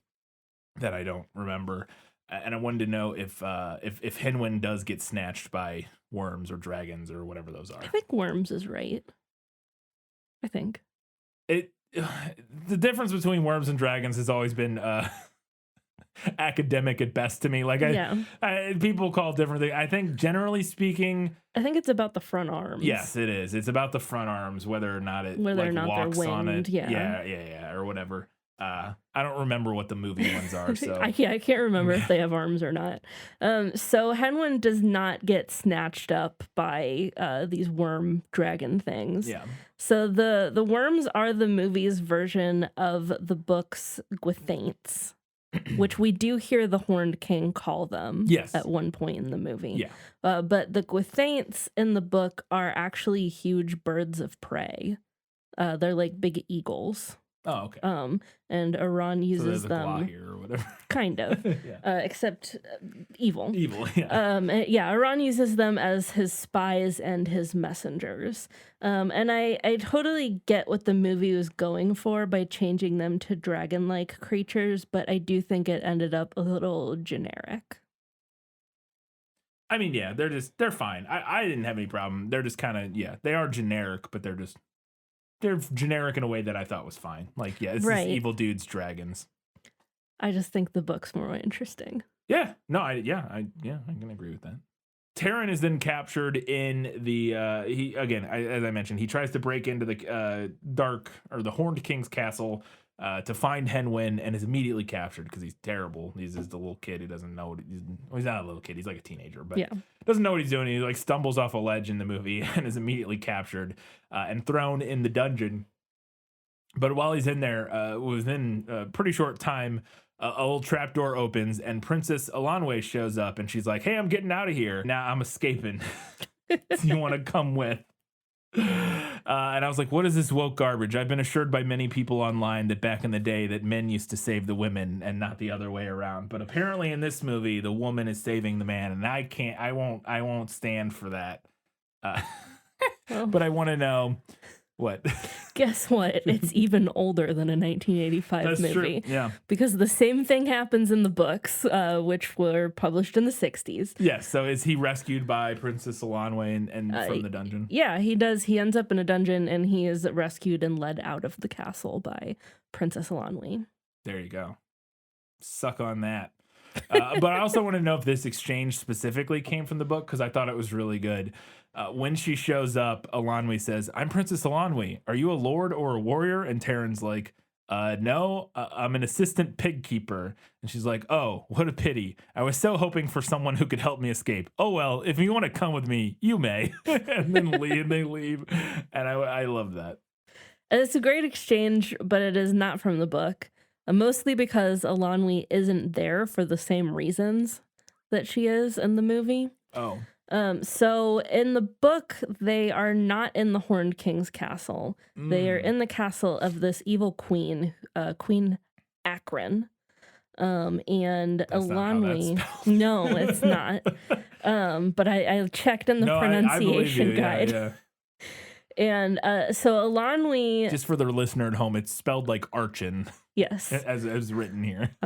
that I don't remember. And I wanted to know if Hinwin does get snatched by worms or dragons or whatever those are. I think worms is right. I think the difference between worms and dragons has always been academic at best to me. Like people call it different things. I think generally speaking, I think it's about the front arms. Yes, it is. It's about the front arms, whether or not it walks on it. Yeah, or whatever. I don't remember what the movie ones are. So I can't remember if they have arms or not. So Hinwin does not get snatched up by these worm dragon things. Yeah. So the worms are the movie's version of the book's Gwithaints, which we do hear the Horned King call them at one point in the movie. Yeah. But the Gwithaints in the book are actually huge birds of prey. They're like big eagles. Oh, okay. And Iran uses them or whatever. Kind of, except evil. Evil, yeah. Iran uses them as his spies and his messengers. And I totally get what the movie was going for by changing them to dragon-like creatures, but I do think it ended up a little generic. I mean, yeah, they're fine. I didn't have any problem. They're just kind of, they are generic, but they're generic in a way that I thought was fine. Like, it's just evil dudes, dragons. I just think the book's more interesting. Yeah. No, I can agree with that. Taran is then captured in the as I mentioned, he tries to break into the the Horned King's castle to find Henwin and is immediately captured because he's terrible. He's just a little kid who doesn't know what he's not a little kid. He's like a teenager, but doesn't know what he's doing. He like stumbles off a ledge in the movie and is immediately captured and thrown in the dungeon. But while he's in there, within a pretty short time, a little trapdoor opens and Princess Elanwe shows up and she's like, "Hey, I'm getting out of here. Now I'm escaping. You want to come with?" And I was like, what is this woke garbage? I've been assured by many people online that back in the day that men used to save the women and not the other way around. But apparently in this movie, the woman is saving the man, and I won't stand for that. But I want to know what. Guess what? It's even older than a 1985 That's movie. true. Yeah. Because the same thing happens in the books, which were published in the 60s. Yes. So is he rescued by Princess Elanwe and from the dungeon? Yeah, he does. He ends up in a dungeon and he is rescued and led out of the castle by Princess Elanwe. There you go. Suck on that. But I also want to know if this exchange specifically came from the book because I thought it was really good. When she shows up, Elanwe says, "I'm Princess Elanwe. Are you a lord or a warrior?" And Taryn's like, "No, I'm an assistant pig keeper." And she's like, "Oh, what a pity. I was so hoping for someone who could help me escape. Oh, well, if you want to come with me, you may." And then they leave. And I love that. It's a great exchange, but it is not from the book. Mostly because Elanwe isn't there for the same reasons that she is in the movie. Oh. So in the book, they are not in the Horned King's castle. They are in the castle of this evil queen, Queen Akron. And That's Elanwe. not how that's No, it's not. But I checked in the pronunciation guide. Yeah. And so Elanwe. Just for the listener at home, it's spelled like Archin. Yes. As written here.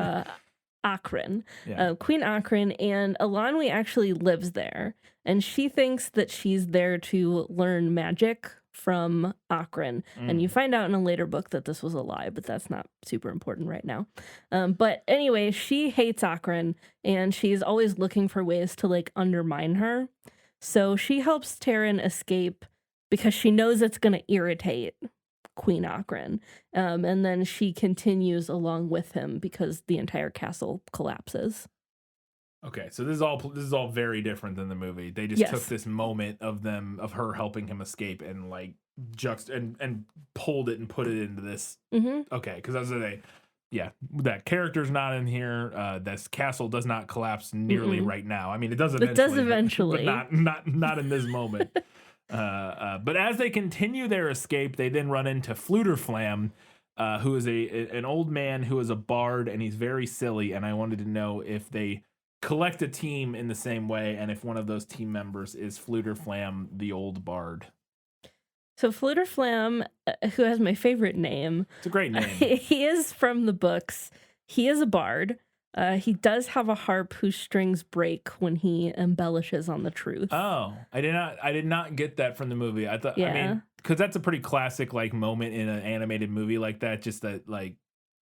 Akron, Yeah. Queen Akron, and Elanwe actually lives there, and she thinks that she's there to learn magic from Akron. And you find out in a later book that this was a lie, but that's not super important right now. But anyway, she hates Akron, and she's always looking for ways to like undermine her. So she helps Taryn escape because she knows it's going to irritate Queen Akron. And then she continues along with him because the entire castle collapses. Okay, so this is all very different than the movie. They just took this moment of her helping him escape and like and pulled it and put it into this. Okay, because as I say, that character's not in here. This castle does not collapse nearly right now. I mean, it does eventually. It does eventually, but not in this moment. But as they continue their escape, they then run into Fluterflam, who is an old man who is a bard, and he's very silly. And I wanted to know if they collect a team in the same way, and if one of those team members is Fluterflam, the old bard. So Fluterflam, who has my favorite name. It's a great name. He is from the books. He is a bard. He does have a harp whose strings break when he embellishes on the truth. Oh, I did not get that from the movie. I thought, I mean, because that's a pretty classic like moment in an animated movie like that. Just that like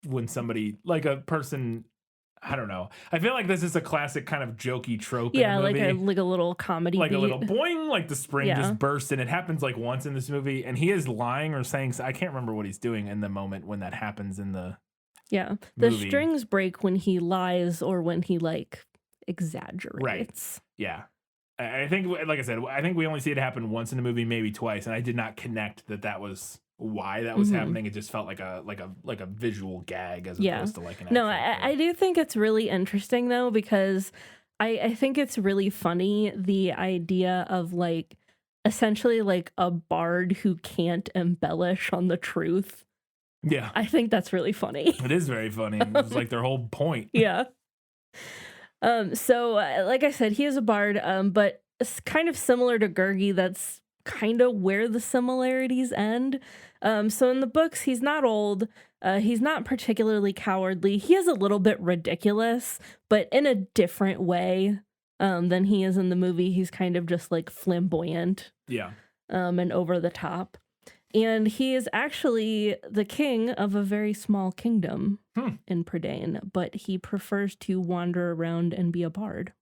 when somebody like a person, I don't know. I feel like this is a classic kind of jokey trope. Yeah, in a movie. like a little comedy, like beat. a little boing, like the spring just bursts, and it happens like once in this movie, and he is lying or saying. I can't remember what he's doing in the moment when that happens in the. Yeah, the movie. strings break when he lies or when he like exaggerates. Right. Yeah. I think, like I said, I think we only see it happen once in the movie, maybe twice, and I did not connect that was why that was happening. It just felt like a visual gag as opposed to like an. No, I do think it's really interesting though, because I think it's really funny the idea of like essentially like a bard who can't embellish on the truth. Yeah. I think that's really funny. It is very funny. It's like their whole point. Yeah. So like I said, he is a bard, but it's kind of similar to Gurgi. That's kind of where the similarities end. So in the books, he's not old. He's not particularly cowardly. He is a little bit ridiculous, but in a different way than he is in the movie. He's kind of just like flamboyant. Yeah. And over the top. And he is actually the king of a very small kingdom in Prydain, but he prefers to wander around and be a bard.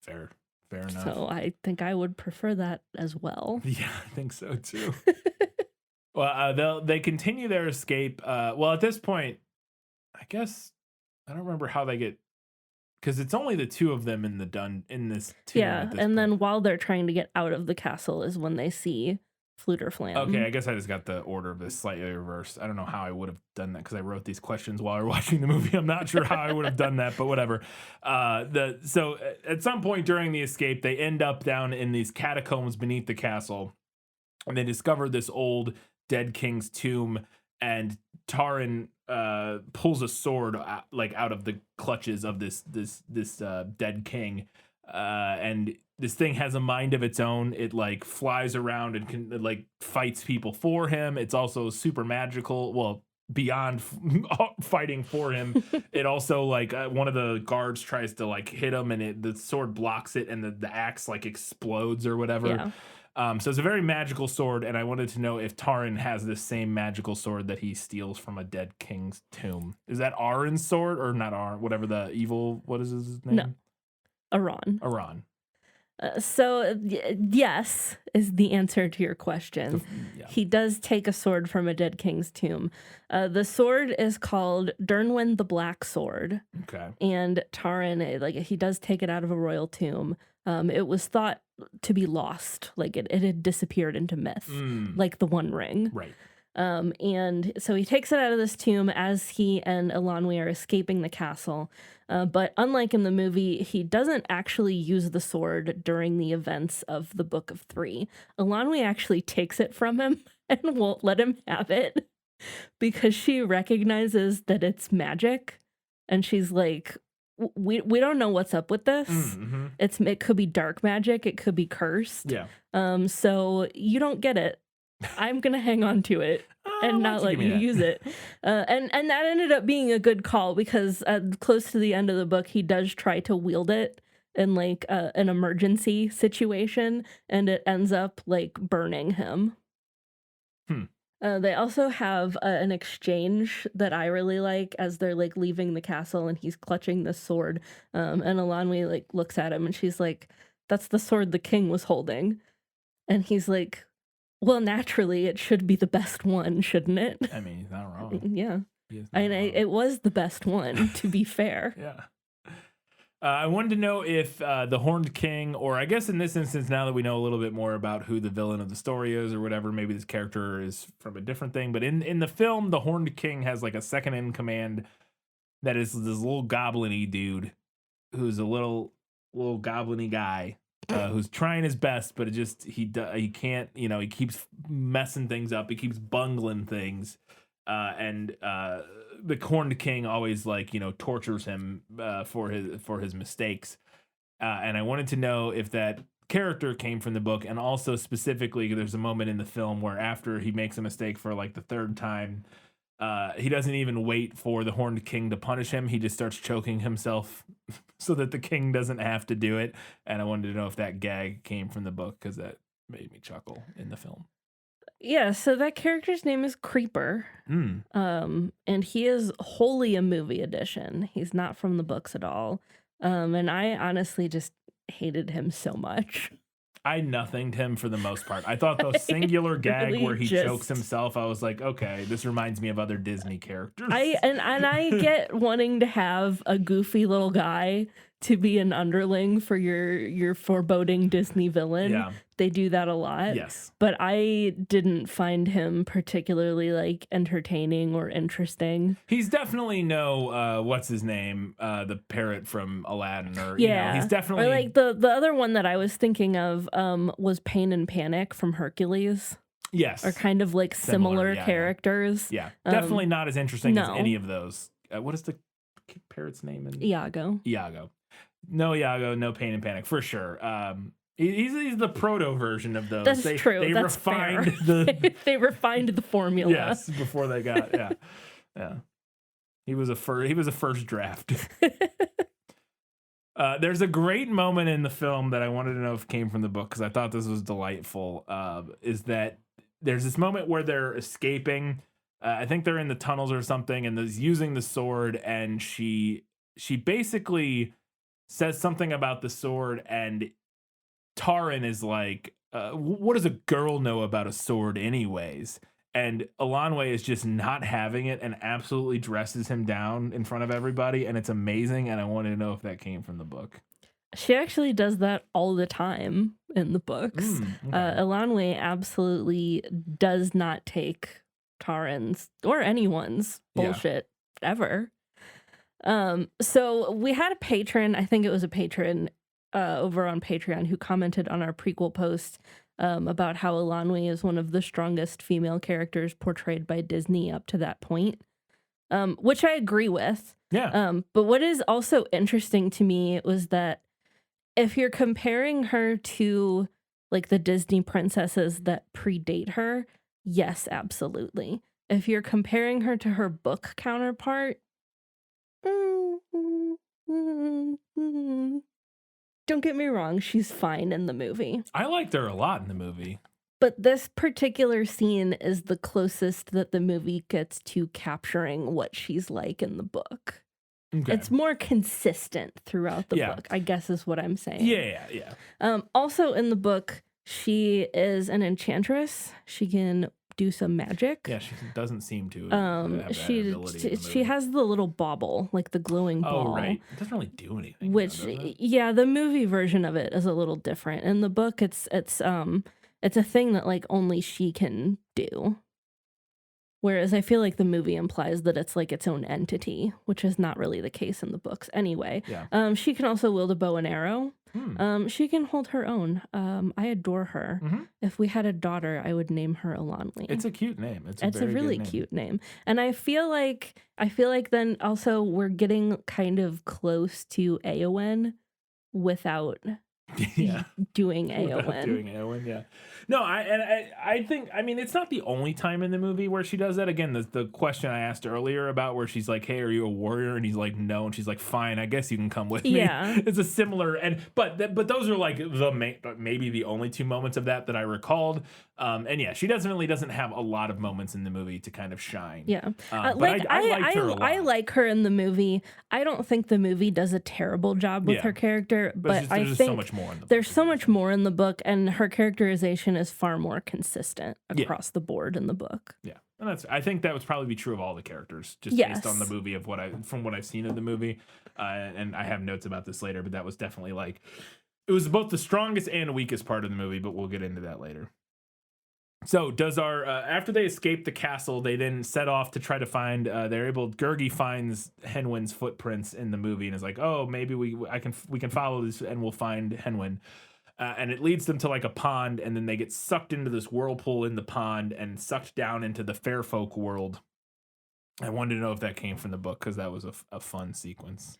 Fair enough. So I think I would prefer that as well. Yeah, I think so too. Well, they continue their escape. Well, at this point, I guess I don't remember how they get, because it's only the two of them in this tomb. Yeah, at this and point. then while they're trying to get out of the castle is when they see Fluter Flam. Okay, I guess I just got the order of this slightly reversed. I don't know how I would have done that because I wrote these questions while I was watching the movie. I'm not sure how I would have done that, but whatever. So at some point during the escape, they end up down in these catacombs beneath the castle, and they discover this old dead king's tomb, and Taran pulls a sword out of the clutches of this dead king, and this thing has a mind of its own. It like flies around and can like fights people for him. It's also super magical. Well, beyond fighting for him, it also like one of the guards tries to like hit him, and the sword blocks it, and the axe like explodes or whatever. Yeah. So it's a very magical sword, and I wanted to know if Taran has this same magical sword that he steals from a dead king's tomb. Is that Aron's sword or not Aron? Whatever the evil, what is his name? No. Aron. Aron. Yes is the answer to your question. Yeah. He does take a sword from a dead king's tomb. The sword is called Dernwyn the Black Sword. Okay. And Taran, like he does take it out of a royal tomb. It was thought to be lost, like it had disappeared into myth, like the One Ring. Right. And so he takes it out of this tomb as he and Elanwe are escaping the castle. But unlike in the movie, he doesn't actually use the sword during the events of the Book of Three. Elanwe actually takes it from him and won't let him have it because she recognizes that it's magic. And she's like, we don't know what's up with this. Mm-hmm. It could be dark magic. It could be cursed. Yeah. So you don't get it. I'm gonna hang on to it and not let you use it. And that ended up being a good call because close to the end of the book, he does try to wield it in like an emergency situation, and it ends up like burning him. They also have an exchange that I really like as they're like leaving the castle, and he's clutching the sword. And Elanwe like looks at him, and she's like, "That's the sword the king was holding," and he's like, well, naturally, it should be the best one, shouldn't it? I mean, he's not wrong. Yeah. And it was the best one, to be fair. Yeah. I wanted to know if the Horned King, or I guess in this instance, now that we know a little bit more about who the villain of the story is or whatever, maybe this character is from a different thing. But in the film, the Horned King has like a second in command that is this little goblin-y dude who's a little goblin-y guy. Who's trying his best, but he can't, he keeps messing things up. He keeps bungling things. And the Horned King always tortures him for his mistakes. And I wanted to know if that character came from the book, and also specifically there's a moment in the film where after he makes a mistake for like the third time, he doesn't even wait for the Horned King to punish him. He just starts choking himself so that the king doesn't have to do it. And I wanted to know if that gag came from the book, because that made me chuckle in the film. Yeah, so that character's name is Creeper. And he is wholly a movie addition. He's not from the books at all. And I honestly just hated him so much. I nothinged him for the most part. I thought the singular gag really where he chokes himself, I was like, okay, this reminds me of other Disney characters. I get wanting to have a goofy little guy to be an underling for your foreboding Disney villain. Yeah. They do that a lot. Yes. But I didn't find him particularly like entertaining or interesting. He's definitely no what's his name? The parrot from Aladdin, or he's definitely, or like the other one that I was thinking of was Pain and Panic from Hercules. Yes. Are kind of like similar characters. Yeah. Definitely not as interesting as no. any of those. What is the parrot's name? Iago. No Iago, no Pain and Panic for sure. He's the proto version of those. That's true. They That's refined fair. They refined the formula. Yes, before they got yeah. He was a first draft. There's a great moment in the film that I wanted to know if it came from the book, because I thought this was delightful. Is that there's this moment where they're escaping. I think they're in the tunnels or something, and there's using the sword, and she basically says something about the sword, and Taran is like, what does a girl know about a sword anyways? And Elanwe is just not having it and absolutely dresses him down in front of everybody, and it's amazing. And I wanted to know if that came from the book. She actually does that all the time in the books. Okay. Elanwe absolutely does not take Taran's or anyone's bullshit ever. So we had a patron, I think it was a patron over on Patreon, who commented on our prequel post about how Elanwe is one of the strongest female characters portrayed by Disney up to that point, which I agree with. Yeah. But what is also interesting to me was that if you're comparing her to like the Disney princesses that predate her, yes, absolutely. If you're comparing her to her book counterpart, don't get me wrong, she's fine in the movie. I liked her a lot in the movie. But this particular scene is the closest that the movie gets to capturing what she's like in the book. Okay. It's more consistent throughout the book, I guess is what I'm saying. Yeah. Also in the book, she is an enchantress. She can do some magic. Yeah, she doesn't seem to have that ability in the movie. She has the little bauble, like the glowing ball. Oh, right. It doesn't really do anything. Which, though, does it? yeah, the movie version of it is a little different. In the book, it's a thing that like only she can do. Whereas I feel like the movie implies that it's like its own entity, which is not really the case in the books anyway. Yeah. She can also wield a bow and arrow. She can hold her own. I adore her. If we had a daughter, I would name her Elanwe. It's a cute name. It's a very really good name. cute name. And I feel like then also we're getting kind of close to Eowyn without doing Eowyn. Without doing Eowyn, yeah. No, I think, I mean, it's not the only time in the movie where she does that. Again, the question I asked earlier about where she's like, hey, are you a warrior? And he's like, no. And she's like, fine, I guess you can come with me. Yeah. It's a similar, but those are like maybe the only two moments of that I recalled. And yeah, she doesn't have a lot of moments in the movie to kind of shine. Yeah. But I liked her a lot. I like her in the movie. I don't think the movie does a terrible job with her character, but I think so much more in the there's so much more in the book, and her characterization is far more consistent across the board in the book. Yeah. And I think that would probably be true of all the characters, just based on the movie from what I've seen of the movie. And I have notes about this later, but that was definitely like, it was both the strongest and weakest part of the movie, but we'll get into that later. So does our after they escape the castle, they then set off to try to find Gurgi finds Henwin's footprints in the movie and is like, oh, maybe we can follow this and we'll find Henwin. And it leads them to like a pond, and then they get sucked into this whirlpool in the pond and sucked down into the fair folk world. I wanted to know if that came from the book, because that was a fun sequence.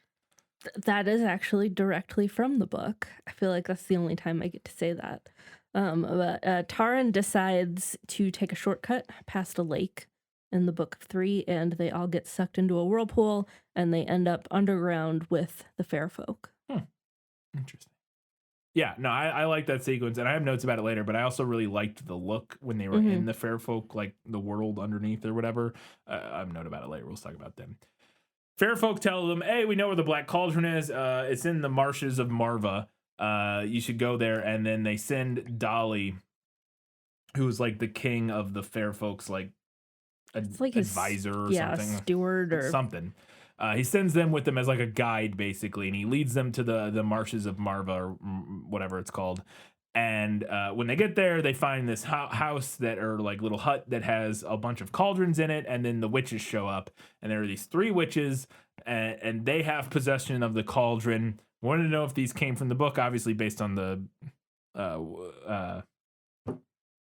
That is actually directly from the book. I feel like that's the only time I get to say that. But Taran decides to take a shortcut past a lake in the Book of 3, and they all get sucked into a whirlpool, and they end up underground with the fair folk. Interesting. Yeah, no, I like that sequence, and I have notes about it later, but I also really liked the look when they were in the fair folk, like the world underneath or whatever. I have a note about it later. We'll talk about them. Fair folk tell them, hey, we know where the Black Cauldron is. It's in the marshes of Marva. You should go there. And then they send Dolly, who is like the king of the fair folks, like, like advisor or something. Steward or something. He sends them with them as like a guide, basically, and he leads them to the marshes of Marva, or whatever it's called. And when they get there, they find this house that, or like little hut that has a bunch of cauldrons in it, and then the witches show up, and there are these 3 witches, and they have possession of the cauldron. Wanted to know if these came from the book, obviously based on the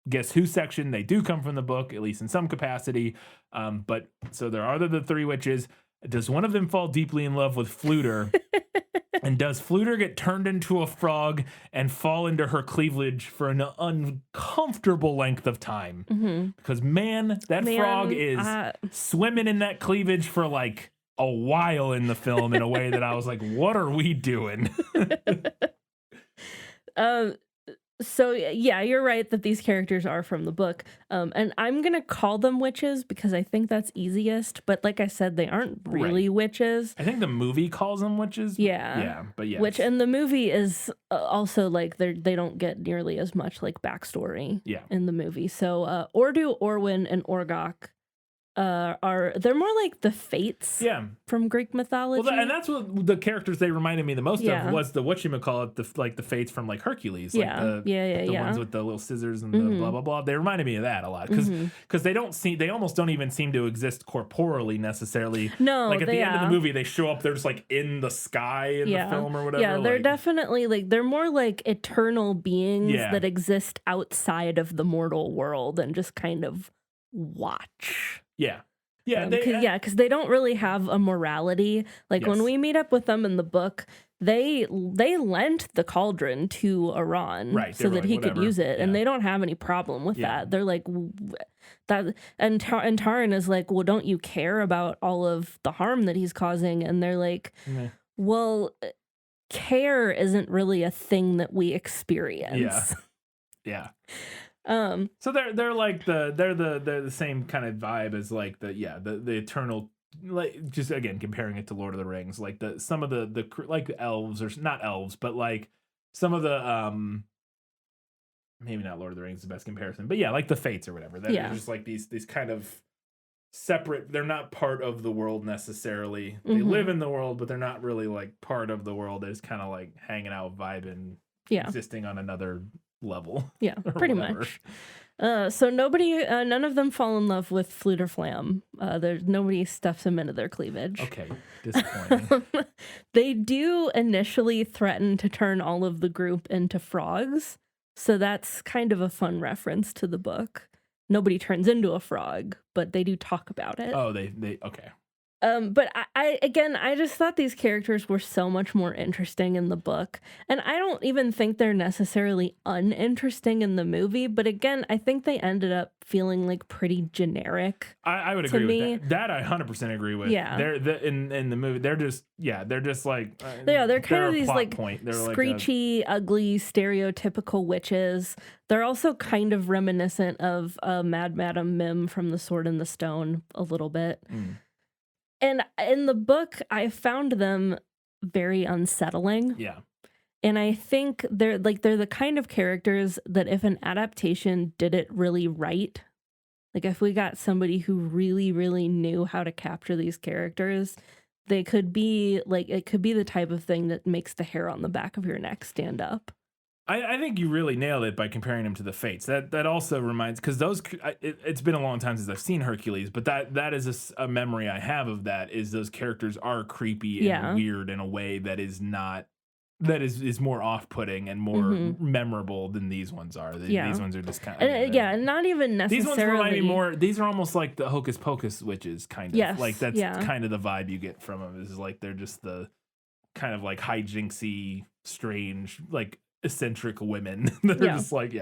Guess Who section. They do come from the book, at least in some capacity. But so there are the 3 witches. Does one of them fall deeply in love with Fluter? And does Fluter get turned into a frog and fall into her cleavage for an uncomfortable length of time? Because man, frog is swimming in that cleavage for like a while in the film in a way that I was like, what are we doing? So yeah, you're right that these characters are from the book. And I'm gonna call them witches because I think that's easiest. But like I said, they aren't really witches. I think the movie calls them witches. Yeah. Yeah, but yes. Which and the movie is also like they don't get nearly as much like backstory. Yeah. In the movie. So Ordu, Orwin, and Orgok they're more like the fates. Yeah. From Greek mythology. Well, and that's what the characters they reminded me the most Yeah. of was the whatchamacallit, the fates from like Hercules. Like Yeah. the Yeah. ones with the little scissors and the blah blah blah. They reminded me of that a lot because they almost don't even seem to exist corporally necessarily. No, like at the end of the movie, they show up. They're just like in the sky in the film or whatever. Yeah, they're like, definitely like they're more like eternal beings Yeah. that exist outside of the mortal world and just kind of watch. yeah. Yeah, Because they don't really have a morality. Like when Yes. we meet up with them in the book, they lent the cauldron to Iran Right, so they were that like, he could "Whatever." use it, and Yeah. they don't have any problem with Yeah. that. They're like that, and Taran is like, well, don't you care about all of the harm that he's causing? And they're like, Meh. well, care isn't really a thing that we experience. Yeah. So they're like they're the same kind of vibe as like the eternal, like just again comparing it to Lord of the Rings, like some of the like elves, or not elves, but like some of the maybe not Lord of the Rings is the best comparison, but yeah, like the fates or whatever. They're just like these kind of separate. They're not part of the world necessarily. They live in the world, but they're not really like part of the world. They're just kind of like hanging out, vibing, existing on another level. Yeah, pretty whatever. much. So none of them fall in love with Flute or Flam. Nobody stuffs them into their cleavage. Okay, disappointing. They do initially threaten to turn all of the group into frogs. So that's kind of a fun reference to the book. Nobody turns into a frog, but they do talk about it. Oh, they okay. But I just thought these characters were so much more interesting in the book. And I don't even think they're necessarily uninteresting in the movie. But again, I think they ended up feeling like pretty generic. I would to agree me. with that. That I 100% agree with. Yeah. In the movie, they're just like They're kind of a these plot like point. They're screechy, ugly, stereotypical witches. They're also kind of reminiscent of Mad Madam Mim from The Sword and the Stone a little bit. And in the book, I found them very unsettling. Yeah. And I think they're the kind of characters that if an adaptation did it really right, like if we got somebody who really, really knew how to capture these characters, they could be like, it could be the type of thing that makes the hair on the back of your neck stand up. I think you really nailed it by comparing them to the Fates. That also reminds, because it's been a long time since I've seen Hercules, but that is a memory I have of that, is those characters are creepy and weird in a way that is not, that is more off-putting and more memorable than these ones are. These ones are just kind of, not even necessarily. These ones remind me more, these are almost like the Hocus Pocus witches, kind of. Yes, like that's kind of the vibe you get from them, is like they're just the kind of like hijinksy, strange, like eccentric women that are just like,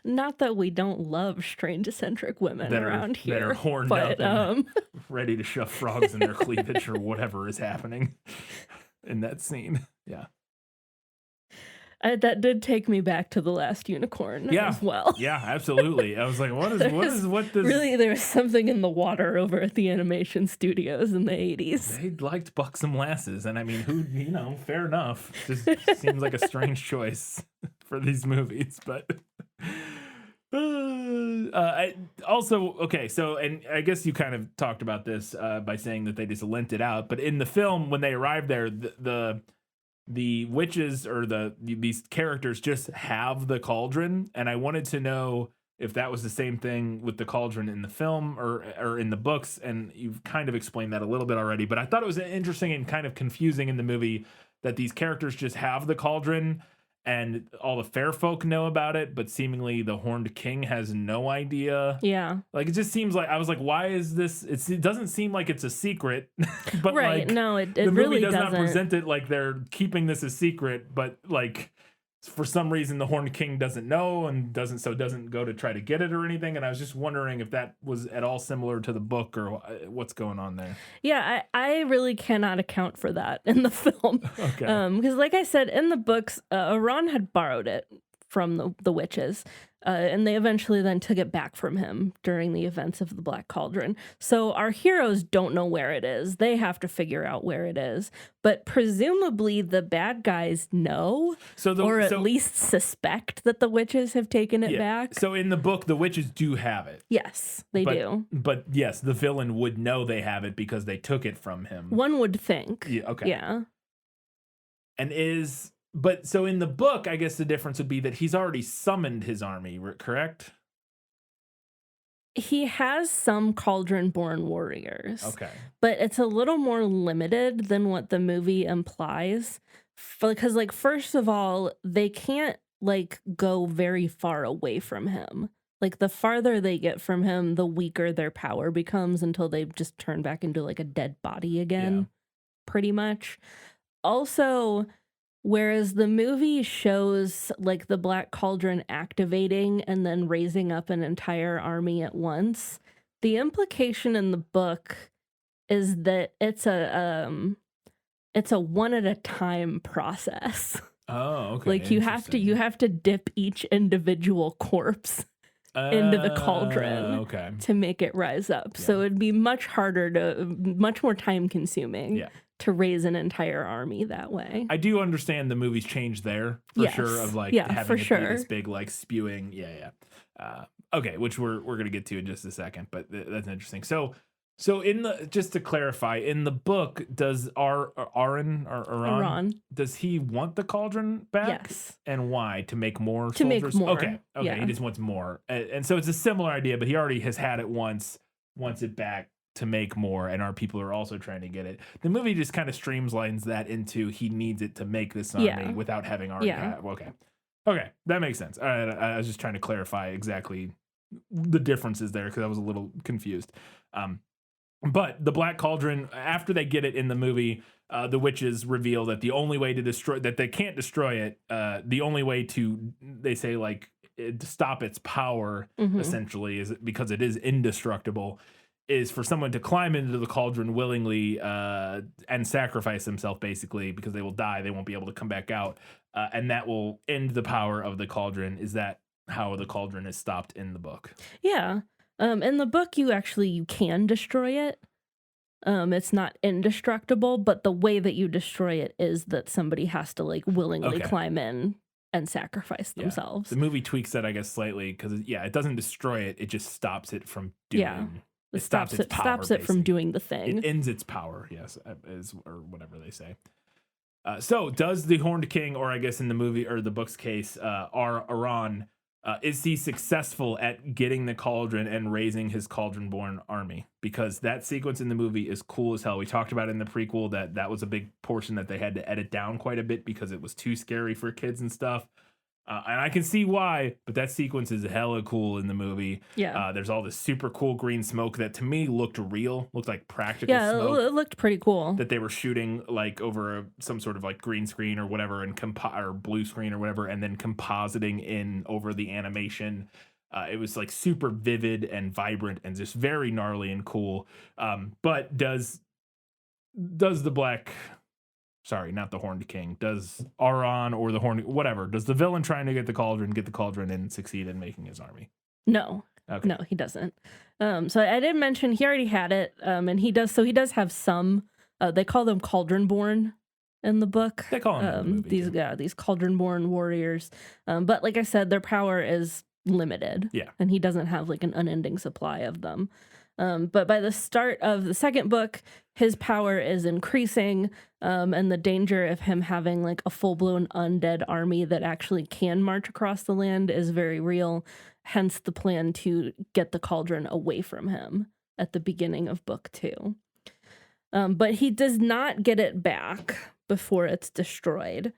not that we don't love strange eccentric women around here that are horned but, up and ready to shove frogs in their cleavage or whatever is happening in that scene. That did take me back to The Last Unicorn as well. Yeah, absolutely. I was like, what is this? Really, there was something in the water over at the animation studios in the 80s. They liked buxom lasses, and I mean, fair enough. Just seems like a strange choice for these movies, but so, and I guess you kind of talked about this by saying that they just lent it out, but in the film, when they arrived there, the witches or these characters just have the cauldron, and I wanted to know if that was the same thing with the cauldron in the film or in the books, and you've kind of explained that a little bit already, but I thought it was interesting and kind of confusing in the movie that these characters just have the cauldron and all the fair folk know about it, but seemingly the Horned King has no idea. Yeah. Like, it just seems like, I was like, why is this? It doesn't seem like it's a secret, but right. like, No, it the really movie does doesn't. not present it like they're keeping this a secret, but like, for some reason the Horned King doesn't know and doesn't go to try to get it or anything. And I was just wondering if that was at all similar to the book or what's going on there. Yeah, I really cannot account for that in the film. Okay. Because like I said, in the books, Iran had borrowed it from the witches. And they eventually then took it back from him during the events of the Black Cauldron. So our heroes don't know where it is. They have to figure out where it is. But presumably the bad guys know, or at least suspect that the witches have taken it back. So in the book, the witches do have it. Yes, they do. But yes, the villain would know they have it because they took it from him. One would think. Yeah, okay. Yeah. But so in the book, I guess the difference would be that he's already summoned his army, correct? He has some cauldron-born warriors. Okay. But it's a little more limited than what the movie implies. Because, like, first of all, they can't, like, go very far away from him. Like, the farther they get from him, the weaker their power becomes until they just turn back into, like, a dead body again, pretty much. Also, whereas the movie shows like the Black Cauldron activating and then raising up an entire army at once, the implication in the book is that it's a one at a time process. Oh, okay. Like you have to dip each individual corpse into the cauldron to make it rise up. Yeah. So it'd be much more time consuming to raise an entire army that way. I do understand the movie's change there for sure, of like having it be this big like spewing. Okay, which we're gonna get to in just a second, but that's interesting. So in the, just to clarify, in the book, does Aron does he want the cauldron back? Yes. And why? To make more soldiers? Make more. Okay. Yeah. He just wants more. And so it's a similar idea, but he already has had it once, wants it back to make more, and our people are also trying to get it. The movie just kind of streamlines that into he needs it to make this army without having already Okay, that makes sense. I was just trying to clarify exactly the differences there because I was a little confused. But the Black Cauldron, after they get it in the movie, the witches reveal that the only way to destroy, that they can't destroy it, the only way to, they say, like, to stop its power, essentially, is because it is indestructible, is for someone to climb into the cauldron willingly and sacrifice himself, basically, because they will die. They won't be able to come back out. And that will end the power of the cauldron. Is that how the cauldron is stopped in the book? Yeah. In the book, you can destroy it. It's not indestructible, but the way that you destroy it is that somebody has to like willingly climb in and sacrifice themselves. The movie tweaks that, I guess, slightly because it doesn't destroy it; it just stops it from doing. Yeah, it stops its power, stops it from doing the thing. It ends its power. Yes, or whatever they say. So does the Horned King, or I guess in the movie or the book's case, Aron? Is he successful at getting the cauldron and raising his cauldron-born army? Because that sequence in the movie is cool as hell. We talked about it in the prequel that was a big portion that they had to edit down quite a bit because it was too scary for kids and stuff. And I can see why, but that sequence is hella cool in the movie. Yeah. There's all this super cool green smoke that to me looked real, looked like practical smoke. Yeah, it looked pretty cool. That they were shooting like over some sort of like green screen or whatever, and or blue screen or whatever, and then compositing in over the animation. It was like super vivid and vibrant and just very gnarly and cool. But does the Black... Sorry, not the Horned King. Does Aron or the Horned... Whatever. Does the villain trying to get the cauldron and succeed in making his army? No. Okay. No, he doesn't. So I did mention he already had it. And he does have some... they call them cauldron-born in the book. They call them in the movie, these cauldron-born warriors. But like I said, their power is limited. Yeah. And he doesn't have like an unending supply of them. But by the start of the second book, his power is increasing, and the danger of him having like a full-blown undead army that actually can march across the land is very real. Hence the plan to get the cauldron away from him at the beginning of book 2. But he does not get it back before it's destroyed.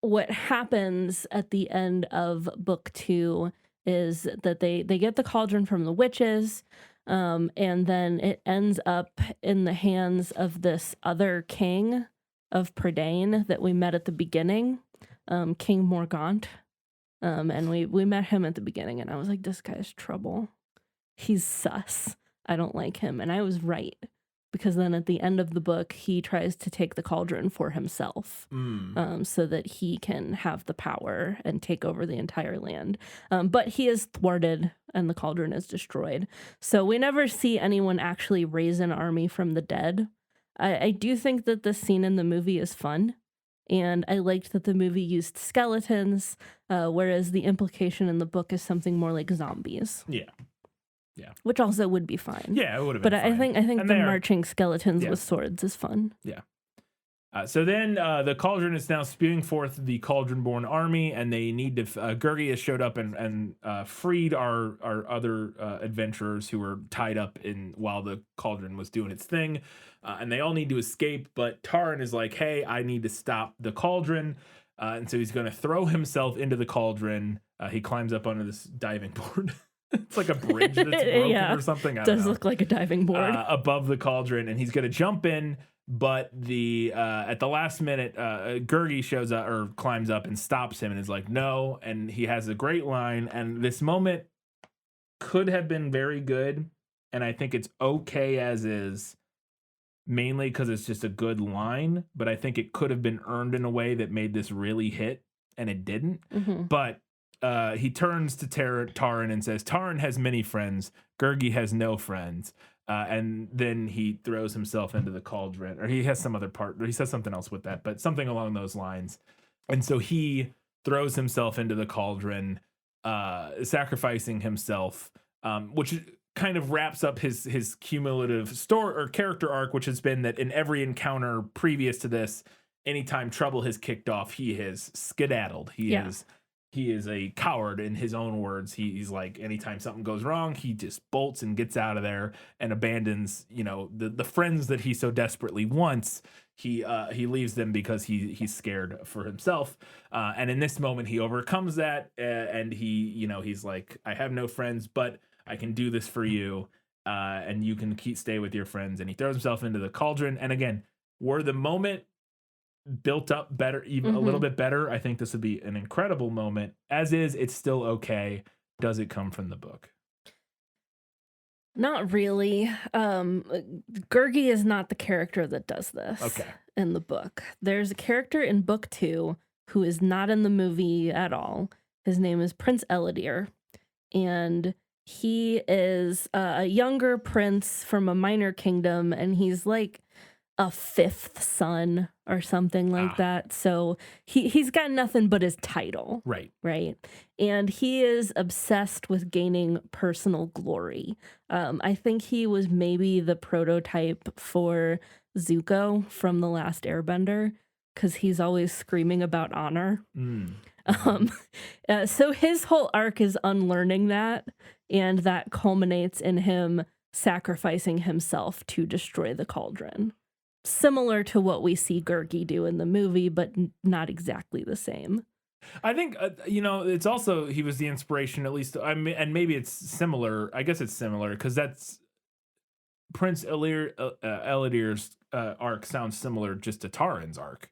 What happens at the end of book 2 is that they get the cauldron from the witches. And then it ends up in the hands of this other king of Prydain that we met at the beginning, King Morgaunt. And we met him at the beginning, and I was like, this guy's trouble. He's sus. I don't like him. And I was right, because then at the end of the book, he tries to take the cauldron for himself, so that he can have the power and take over the entire land. But he is thwarted and the cauldron is destroyed. So we never see anyone actually raise an army from the dead. I do think that this scene in the movie is fun. And I liked that the movie used skeletons, whereas the implication in the book is something more like zombies. Yeah. Which also would be fine. Yeah, it would have been But fine. I think And the they are- marching skeletons with swords is fun. Yeah. So then the cauldron is now spewing forth the cauldron-born army, and they need to. Gurgi has showed up and freed our other adventurers who were tied up in while the cauldron was doing its thing, and they all need to escape. But Taran is like, "Hey, I need to stop the cauldron," and so he's going to throw himself into the cauldron. He climbs up onto this diving board. It's like a bridge that's broken or something. I don't Does know. look like a diving board. Above the cauldron, and he's going to jump in. But at the last minute, Gurgi shows up or climbs up and stops him and is like, no. And he has a great line. And this moment could have been very good. And I think it's okay as is, mainly because it's just a good line. But I think it could have been earned in a way that made this really hit. And it didn't. But he turns to Taran and says, Taran has many friends. Gurgi has no friends. And then he throws himself into the cauldron, or he has some other part, or he says something else with that, but something along those lines. And so he throws himself into the cauldron, sacrificing himself, which kind of wraps up his cumulative story or character arc, which has been that in every encounter previous to this, anytime trouble has kicked off, he has skedaddled. He is a coward in his own words. He's like, anytime something goes wrong, he just bolts and gets out of there and abandons, the friends that he so desperately wants. He leaves them because he's scared for himself. And in this moment, he overcomes that, and he's like, I have no friends, but I can do this for you, and you can stay with your friends. And he throws himself into the cauldron. And again, were the moment built up better, even a little bit better, I think this would be an incredible moment. As is, it's still okay. Does it come from the book? Not really. Gurgi is not the character that does this in the book. There's a character in book 2 who is not in the movie at all. His name is Prince Ellidyr, and he is a younger prince from a minor kingdom, and he's like a 5th son or something like that. So he's got nothing but his title. Right. And he is obsessed with gaining personal glory. I think he was maybe the prototype for Zuko from The Last Airbender, because he's always screaming about honor. So his whole arc is unlearning that, and that culminates in him sacrificing himself to destroy the cauldron. Similar to what we see Gurgi do in the movie, but not exactly the same. I think, it's also, he was the inspiration, at least, and maybe it's similar. I guess it's similar, because that's Prince Elidyr's arc sounds similar just to Taran's arc.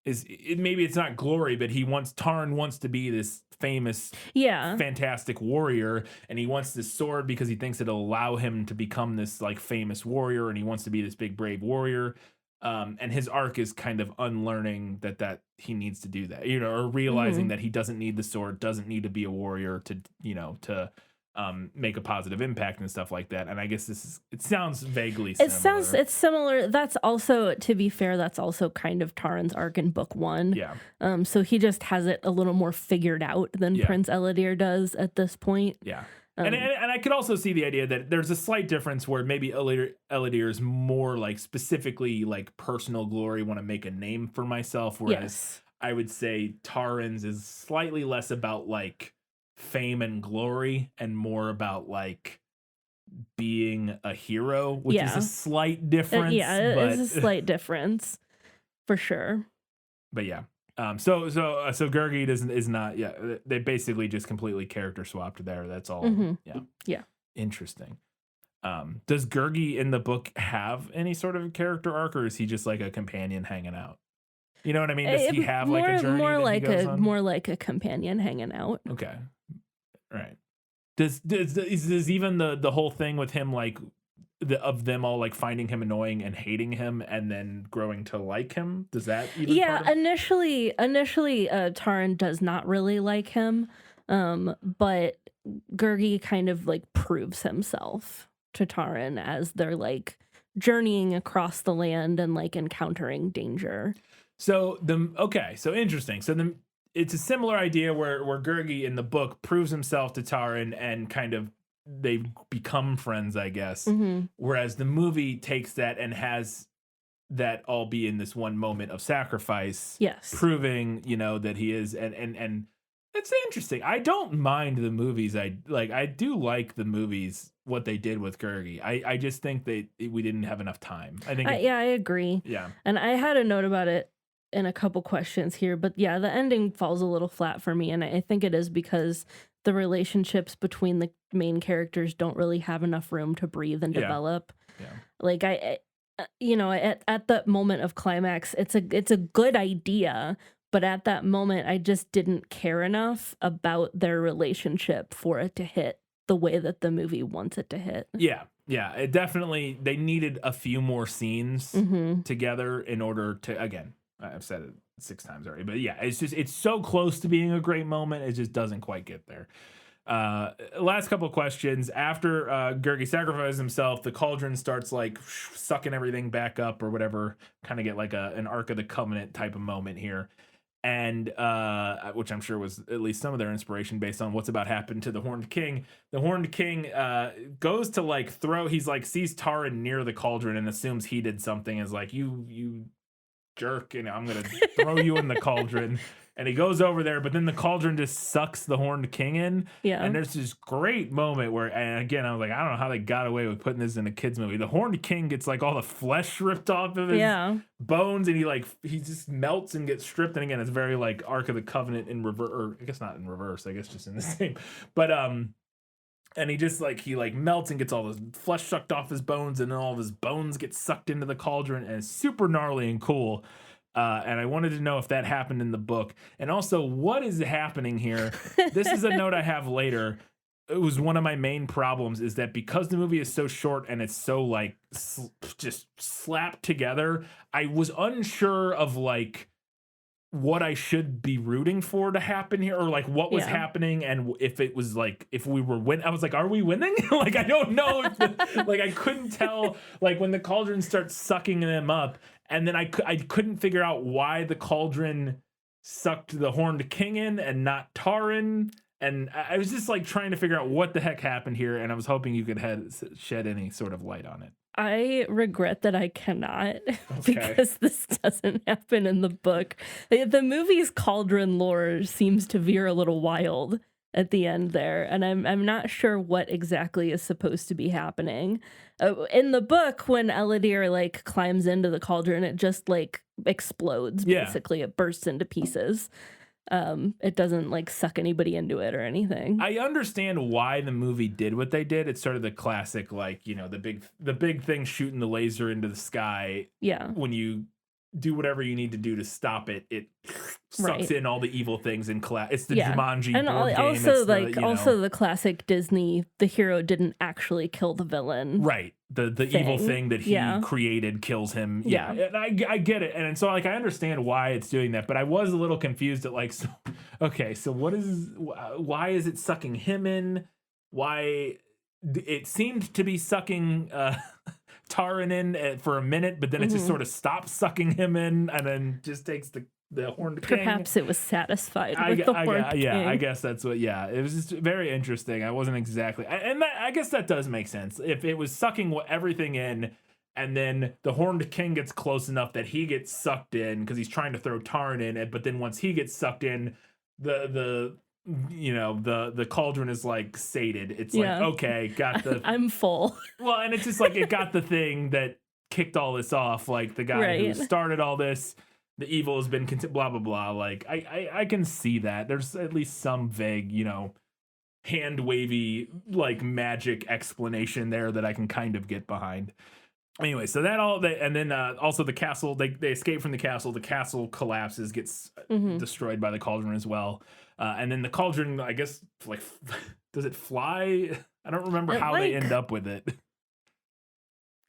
Maybe it's not glory, but Taran wants to be this famous, fantastic warrior, and he wants this sword because he thinks it'll allow him to become this like famous warrior, and he wants to be this big brave warrior. And his arc is kind of unlearning that he needs to do that, or realizing that he doesn't need the sword, doesn't need to be a warrior to make a positive impact and stuff like that. And I guess it sounds vaguely similar. It's similar. That's also, to be fair, that's also kind of Taran's arc in book 1. Yeah. So he just has it a little more figured out than Prince Ellidyr does at this point. Yeah. And I could also see the idea that there's a slight difference where maybe Ellidyr is more like specifically like personal glory, want to make a name for myself. Whereas I would say Taran's is slightly less about like fame and glory and more about like being a hero, which is a slight difference. It is a slight difference for sure. But yeah. So Gurgi is not. Yeah, they basically just completely character swapped there. That's all. Yeah. Interesting. Does Gurgi in the book have any sort of character arc, or is he just like a companion hanging out? You know what I mean? Does he have like a journey? More like a companion hanging out. Okay. Right. Does even the whole thing with him, like of them all like finding him annoying and hating him and then growing to like him? Does that even Yeah, part of- initially, Taran does not really like him, but Gurgi kind of like proves himself to Taran as they're like journeying across the land and like encountering danger. So so interesting. So it's a similar idea where Gurgi in the book proves himself to Taran and kind of they become friends, I guess. Mm-hmm. Whereas the movie takes that and has that all be in this one moment of sacrifice. Yes. Proving, that he is and it's interesting. I don't mind the movies. I do like the movies, what they did with Gurgi. I just think we didn't have enough time. I think I agree. Yeah. And I had a note about it in a couple questions here, but yeah, the ending falls a little flat for me, and I think it is because the relationships between the main characters don't really have enough room to breathe and develop. Yeah. Like at that moment of climax, it's a good idea, but at that moment, I just didn't care enough about their relationship for it to hit the way that the movie wants it to hit. Yeah. It definitely, they needed a few more scenes together in order to, again, I've said it 6 times already, but yeah, it's so close to being a great moment. It just doesn't quite get there. Last couple of questions. After Gurgi sacrifices himself, the cauldron starts like sucking everything back up or whatever, kind of get like an Ark of the Covenant type of moment here. And which I'm sure was at least some of their inspiration based on what's about happened to the Horned King. The Horned King goes to like he's like sees Taran near the cauldron and assumes he did something, is like, you jerk, and I'm gonna throw you in the cauldron. And he goes over there, but then the cauldron just sucks the Horned King in. Yeah. And there's this great moment where, and again, I was like, I don't know how they got away with putting this in a kid's movie. The Horned King gets like all the flesh ripped off of his bones, and he just melts and gets stripped. And again, it's very like Ark of the Covenant in reverse, or I guess not in reverse, I guess just in the same. But and he just like melts and gets all the flesh sucked off his bones, and then all of his bones get sucked into the cauldron, and it's super gnarly and cool. And I wanted to know if that happened in the book. And also, what is happening here? This is a note I have later. It was one of my main problems, is that because the movie is so short and it's so like just slapped together, I was unsure of like what I should be rooting for to happen here, or like what was happening, and if it was like, if we were winning. I was like, are we winning? Like, I don't know. Like, I couldn't tell, like when the cauldron starts sucking them up, and then I couldn't figure out why the cauldron sucked the Horned King in and not Taran. And I was just like trying to figure out what the heck happened here, and I was hoping you could shed any sort of light on it. I regret that I cannot because this doesn't happen in the book. The movie's cauldron lore seems to veer a little wild at the end there, and I'm not sure what exactly is supposed to be happening. In the book, when Elodie like climbs into the cauldron, it just like explodes. Basically, it bursts into pieces. It doesn't like suck anybody into it or anything. I understand why the movie did what they did. It's sort of the classic, like, the big thing shooting the laser into the sky. Yeah. When you do whatever you need to do to stop it, it sucks in all the evil things and it's the Jumanji and board game. Also, also the classic Disney, the hero didn't actually kill the villain. Right. The evil thing that he created kills him. Yeah. And I get it. And so like I understand why it's doing that, but I was a little confused at like, so why is it sucking him in? Why it seemed to be sucking Taran in for a minute, but then it just sort of stops sucking him in and then just takes the Horned King. Perhaps it was satisfied with the Horned King. Yeah, I guess that's what, it was just very interesting. I wasn't exactly, and I guess that does make sense. If it was sucking everything in, and then the Horned King gets close enough that he gets sucked in because he's trying to throw Taran in it, but then once he gets sucked in, the cauldron is like sated. It's like, okay, got the I'm full. Well, and it's just like it got the thing that kicked all this off, like the guy who started all this, the evil has been blah blah blah. Like I can see that there's at least some vague, hand wavy like magic explanation there that I can kind of get behind. Anyway, so and then also the castle, they escape from the castle collapses, gets destroyed by the cauldron as well. And then the cauldron, I guess, like, does it fly? I don't remember how they end up with it.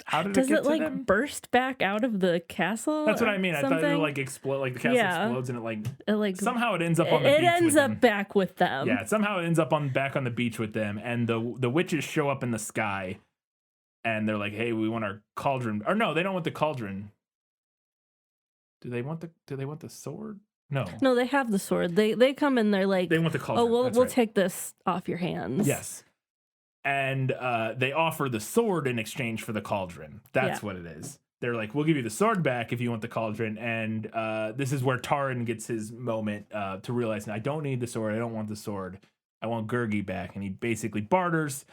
How did Does it get it to like them? burst back out of the castle? That's what or I mean. I something? thought it would like explode, like the castle Yeah. explodes and It, like somehow it ends up on the it beach ends with up them. back with them. Yeah, somehow it ends up back on the beach with them, and the witches show up in the sky, and they're like, "Hey, we want our cauldron." Or no, they don't want the cauldron. Do they want the sword? No. No, they have the sword. They come in. They're like, They want the cauldron. oh, That's we'll right. take this off your hands. Yes. And they offer the sword in exchange for the cauldron. That's what it is. They're like, we'll give you the sword back if you want the cauldron. And this is where Taran gets his moment to realize, I don't need the sword. I don't want the sword. I want Gurgi back. And he basically barters.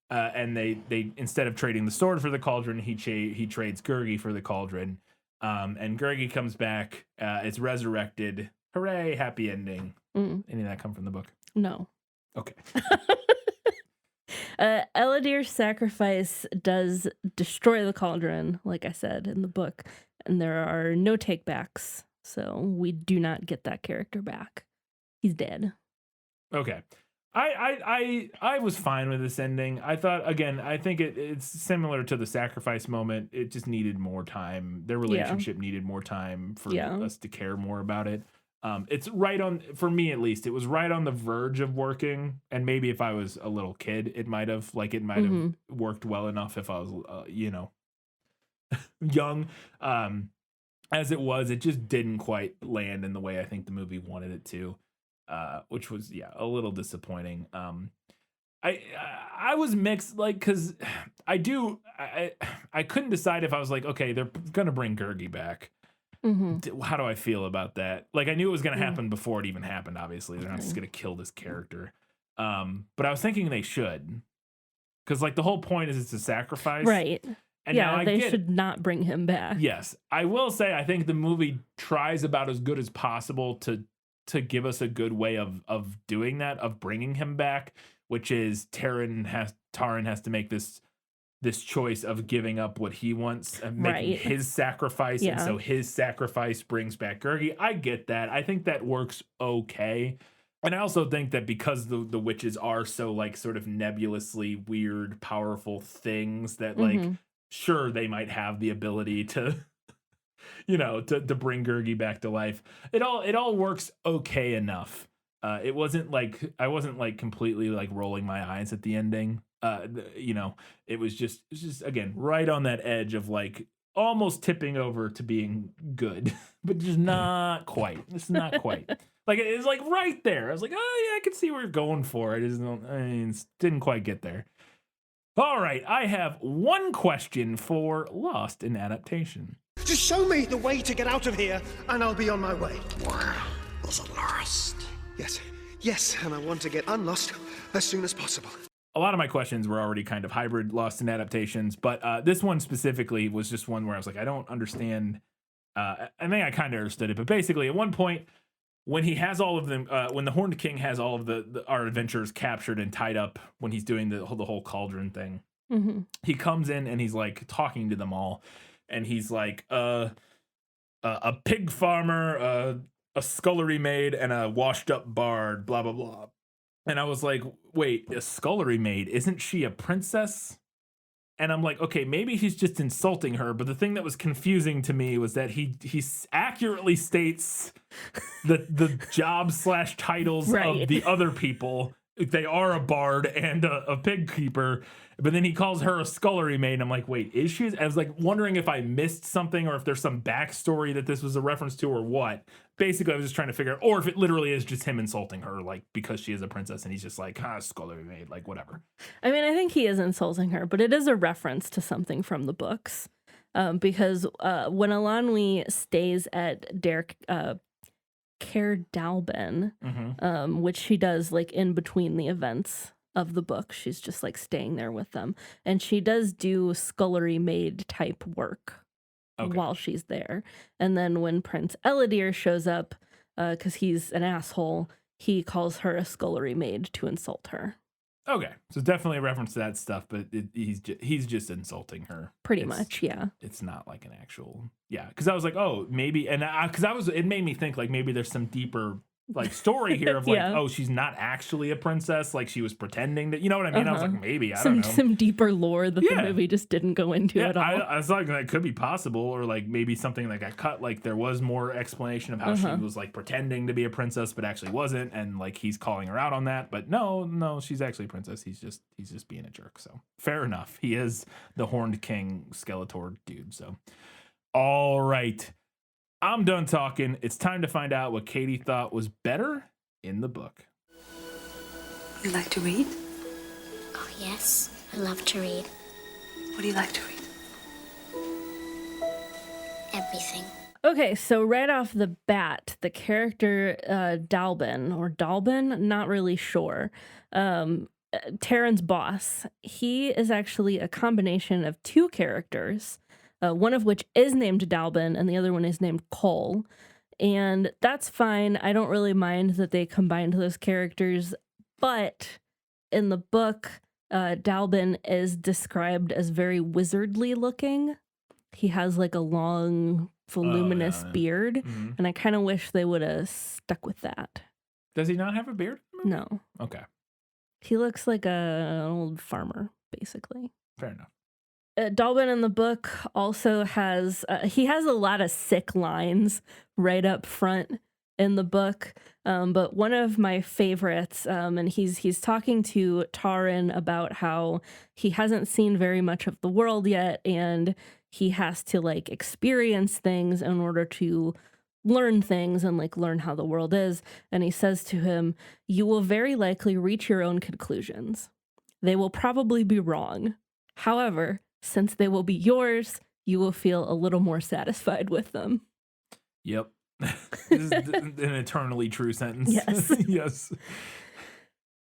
And they instead of trading the sword for the cauldron, he trades Gurgi for the cauldron. And Gurgi comes back. It's resurrected. Hooray! Happy ending. Any of that come from the book? No. Okay. Eladir's sacrifice does destroy the cauldron, like I said in the book, and there are no takebacks, so we do not get that character back. He's dead. Okay. I was fine with this ending. I thought, again, I think it's similar to the sacrifice moment. It just needed more time. Their relationship needed more time for us to care more about it. It's right on, for me at least, it was right on the verge of working. And maybe if I was a little kid, it might have worked well enough if I was, young. As it was, it just didn't quite land in the way I think the movie wanted it to. Which was a little disappointing. I was mixed, like, because I couldn't decide if I was like, okay, they're gonna bring Gurgi back. How do I feel about that? Like, I knew it was gonna happen before it even happened. Obviously, they're not just gonna kill this character. But I was thinking they should, because like the whole point is it's a sacrifice, right? And now they should not bring him back. Yes, I will say I think the movie tries about as good as possible to give us a good way of doing that, of bringing him back, which is Taran has to make this choice of giving up what he wants and making his sacrifice. And so his sacrifice brings back Gurgi. I get that. I think that works okay. And I also think that because the witches are so like sort of nebulously weird, powerful things that like, sure, they might have the ability to to bring Gurgi back to life. It all works okay enough. It wasn't like I wasn't like completely like rolling my eyes at the ending. It was just again right on that edge of like almost tipping over to being good, but just not quite. It's not quite. Like it's like right there. I was like, oh yeah, I can see where you're going for it. Didn't quite get there. All right, I have one question for Lost in Adaptation. Just show me the way to get out of here, and I'll be on my way. Was it lost? Yes, and I want to get unlost as soon as possible. A lot of my questions were already kind of hybrid Lost in Adaptations, but this one specifically was just one where I was like, I don't understand. I think I kind of understood it, but basically at one point, when he has all of them, when the Horned King has all of our adventurers captured and tied up, when he's doing the whole cauldron thing, he comes in and he's like talking to them all. And he's like, a pig farmer, a scullery maid, and a washed up bard, blah, blah, blah. And I was like, wait, a scullery maid? Isn't she a princess? And I'm like, okay, maybe he's just insulting her. But the thing that was confusing to me was that he accurately states the job/titles of the other people. They are a bard and a pig keeper, but then he calls her a scullery maid. And I'm like, wait, is she? I was like wondering if I missed something or if there's some backstory that this was a reference to or what. Basically, I was just trying to figure out, or if it literally is just him insulting her, like because she is a princess and he's just like, scullery maid, like whatever. I mean, I think he is insulting her, but it is a reference to something from the books. Because when Elanwy stays at Derek Caer Dalben, which she does like in between the events of the book. She's just like staying there with them. And she does do scullery maid type work while she's there. And then when Prince Eladir shows up, because he's an asshole, he calls her a scullery maid to insult her. Okay, so definitely a reference to that stuff, but he's just insulting her. Pretty much, yeah. It's not like an actual, because I was like, oh, maybe, and it made me think like maybe there's some deeper like story here of like, Yeah. oh, she's not actually a princess, like she was pretending to, you know what I mean? I was like, maybe, I some don't know. some deeper lore that Yeah. the movie just didn't go into Yeah, at all. I was like, that could be possible, or like maybe something that got cut. Like there was more explanation of how she was like pretending to be a princess, but actually wasn't, and like he's calling her out on that. But no, she's actually a princess. He's just being a jerk. So fair enough. He is the Horned King Skeletor dude. So all right, I'm done talking. It's time to find out what Katie thought was better in the book. You like to read? Oh, yes. I love to read. What do you like to read? Everything. Okay, so right off the bat, the character Dalbin, not really sure. Taryn's boss, he is actually a combination of two characters, one of which is named Dalbin and the other one is named Cole. And that's fine. I don't really mind that they combined those characters. But in the book, Dalbin is described as very wizardly looking. He has like a long, voluminous beard. Mm-hmm. And I kind of wish they would have stuck with that. Does he not have a beard? No. Okay, He looks like an old farmer, basically. fair enough. Dalbin in the book also has he has a lot of sick lines right up front in the book, but one of my favorites, and he's talking to Taran about how he hasn't seen very much of the world yet, and he has to like experience things in order to learn things and like learn how the world is. And he says to him, "You will very likely reach your own conclusions. They will probably be wrong. However, since they will be yours, you will feel a little more satisfied with them." Yep. This is an eternally true sentence. Yes. Yes.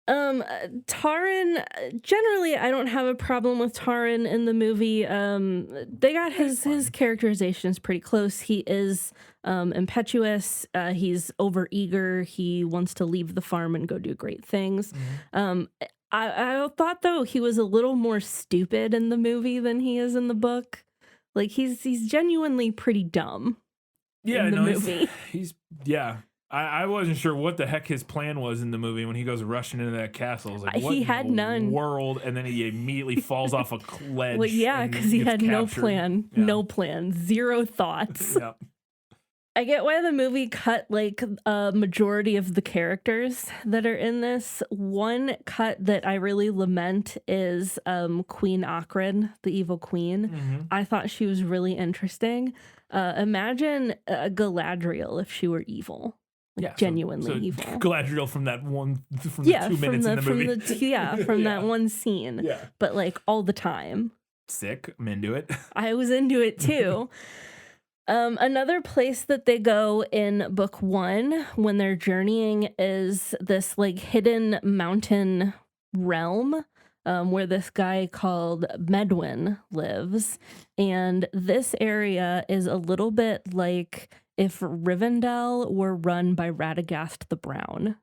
Taran, generally, I don't have a problem with Taran in the movie. They got his characterization is pretty close. He is impetuous. He's overeager. He wants to leave the farm and go do great things. I thought though he was a little more stupid in the movie than he is in the book. Like he's genuinely pretty dumb. Yeah, in the no, movie. he's yeah. I wasn't sure what the heck his plan was in the movie when he goes rushing into that castle. I was like, what He had in the none. world? And then he immediately falls off a ledge. Well, yeah, and because he gets had no captured. plan, Yeah. no plan, zero thoughts. Yeah. I get why the movie cut like a majority of the characters that are in this. One cut that I really lament is Queen Akrid, the evil queen. I thought she was really interesting. Imagine Galadriel if she were evil. Like, genuinely evil. Galadriel from that one, from the 2 minutes in the movie. From that one scene. Yeah. But like all the time. Sick. I'm into it. I was into it too. Another place that they go in book 1 when they're journeying is this like hidden mountain realm where this guy called Medwin lives. And this area is a little bit like if Rivendell were run by Radagast the Brown.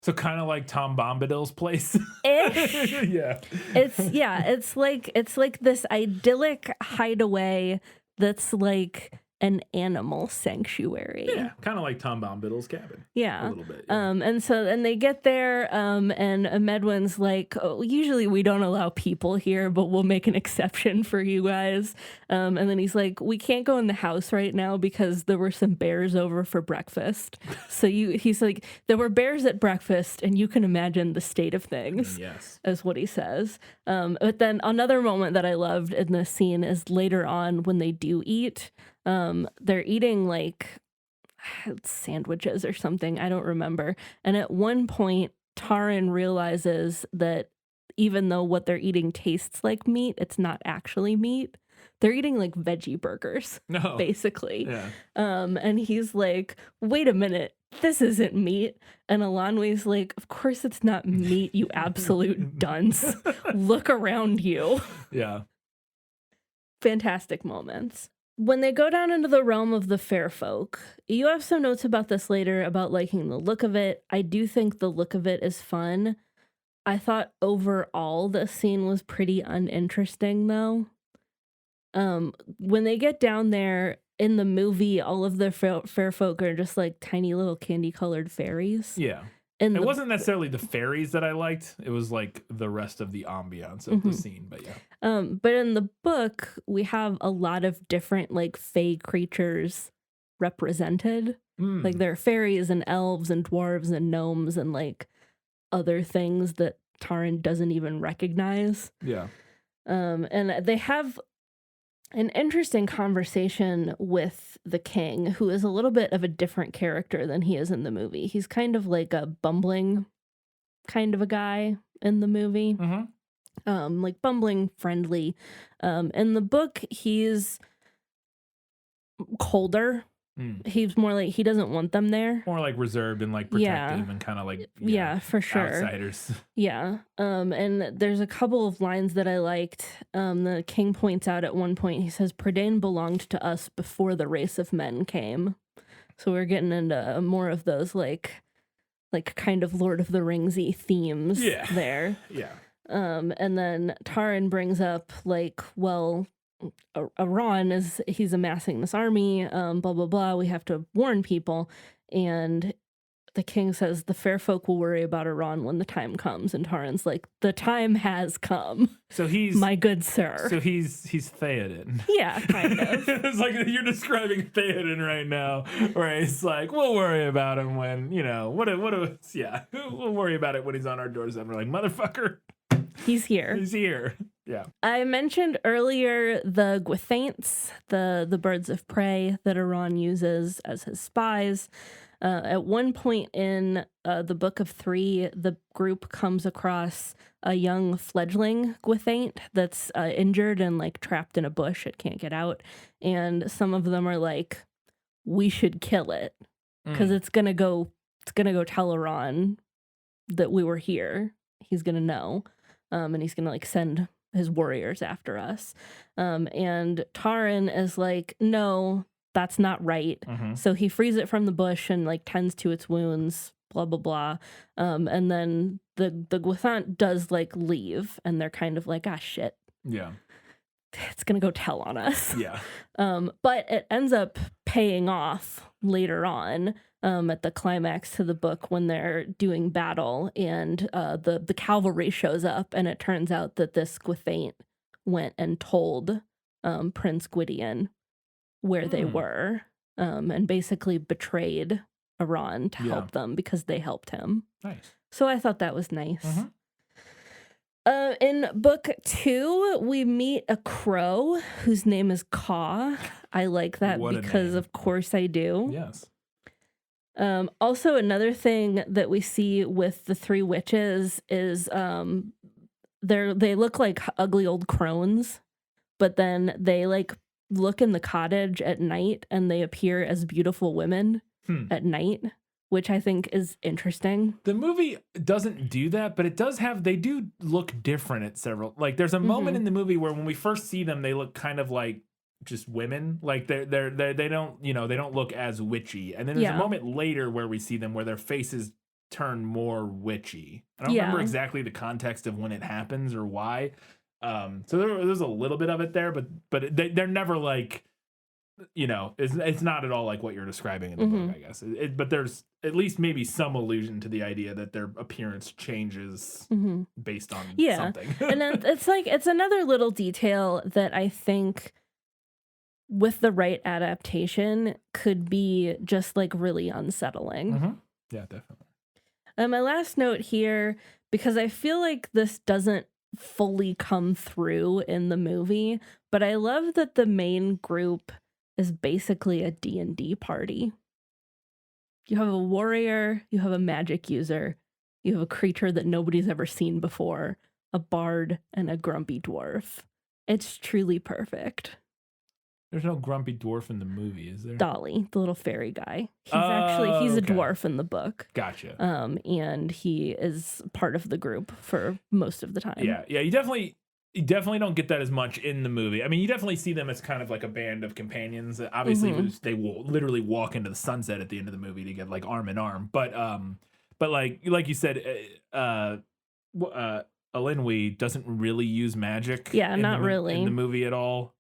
So kind of like Tom Bombadil's place. Ish. Yeah. It's like this idyllic hideaway that's like an animal sanctuary. Yeah. Kind of like Tom Bombadil's cabin. Yeah. A little bit. Yeah. And they get there, and Medwin's like, "Oh, usually we don't allow people here, but we'll make an exception for you guys." And then he's like, "We can't go in the house right now because there were some bears over for breakfast." So he's like, "There were bears at breakfast, and you can imagine the state of things." Yes. Is what he says. But then another moment that I loved in this scene is later on when they do eat. They're eating like sandwiches or something. I don't remember. And at one point, Taran realizes that even though what they're eating tastes like meat, it's not actually meat. They're eating like veggie burgers, basically. Yeah. And he's like, "Wait a minute, this isn't meat." And Elanwe's like, "Of course it's not meat, you absolute dunce. Look around you." Yeah. Fantastic moments. When they go down into the realm of the fair folk, you have some notes about this later about liking the look of it. I do think the look of it is fun. I thought overall the scene was pretty uninteresting though. When they get down there, in the movie, all of the fair folk are just like tiny little candy colored fairies. Yeah. And It wasn't necessarily the fairies that I liked. It was like the rest of the ambiance of the scene. But yeah. But in the book, we have a lot of different like fae creatures represented. Like there are fairies and elves and dwarves and gnomes and like other things that Taran doesn't even recognize. Yeah. And they have an interesting conversation with the king, who is a little bit of a different character than he is in the movie. He's kind of like a bumbling kind of a guy in the movie. Like bumbling friendly. In the book, he's colder. He's more like he doesn't want them there. More like reserved and like protective and kind of like yeah, for sure, outsiders. Yeah. And there's a couple of lines that I liked. The king points out at one point, he says, Prydain belonged to us before the race of men came. So we're getting into more of those like kind of Lord of the Ringsy themes there. Yeah. And then Taran brings up like, well, Iran he's amassing this army, blah blah blah. We have to warn people, and the king says the fair folk will worry about Iran when the time comes. And Taran's like, the time has come. So he's my good sir. So he's Theoden. Yeah, kind of. It's like you're describing Theoden right now, where it's like we'll worry about him when we'll worry about it when he's on our doorstep. We're like, motherfucker, he's here. He's here. Yeah. I mentioned earlier the Gwythaints, the birds of prey that Iran uses as his spies. At one point in the Book of Three, the group comes across a young fledgling Gwythaint that's injured and like trapped in a bush. It can't get out. And some of them are like, we should kill it because it's gonna go tell Iran that we were here. He's gonna know. And he's gonna like send his warriors after us. And Taran is like, no, that's not right. So he frees it from the bush and like tends to its wounds, blah, blah, blah. And then the Gwythaint does like leave and they're kind of like, ah, shit. Yeah. It's going to go tell on us. Yeah. But it ends up paying off later on. At the climax to the book when they're doing battle and the cavalry shows up and it turns out that this Gwythaint went and told Prince Gwydion where they were and basically betrayed Iran to help them because they helped him. Nice. So I thought that was nice. In book 2, we meet a crow whose name is Caw. I like that because of course I do. Yes. Also, another thing that we see with the three witches is they look like ugly old crones, but then they like look in the cottage at night and they appear as beautiful women at night, which I think is interesting. The movie doesn't do that, but they do look different at several. Like there's a moment in the movie where when we first see them, they look kind of like just women, like they don't they don't look as witchy, and then there's a moment later where we see them where their faces turn more witchy. I don't remember exactly the context of when it happens or why. So there's a little bit of it there, but they're never like it's not at all like what you're describing in the book, I guess. But there's at least maybe some allusion to the idea that their appearance changes based on something. And then it's another little detail that I think with the right adaptation could be just like really unsettling. Yeah, definitely. My last note here, because I feel like this doesn't fully come through in the movie, but I love that the main group is basically a D&D party. You have a warrior, you have a magic user, you have a creature that nobody's ever seen before, a bard, and a grumpy dwarf. It's truly perfect. There's no grumpy dwarf in the movie, is there? Dolly, the little fairy guy. He's a dwarf in the book. Gotcha. And he is part of the group for most of the time. Yeah, you definitely don't get that as much in the movie. I mean, you definitely see them as kind of like a band of companions. Obviously, they will literally walk into the sunset at the end of the movie to get like arm in arm. But like you said, Elenwe doesn't really use magic. Yeah, not really in the movie at all.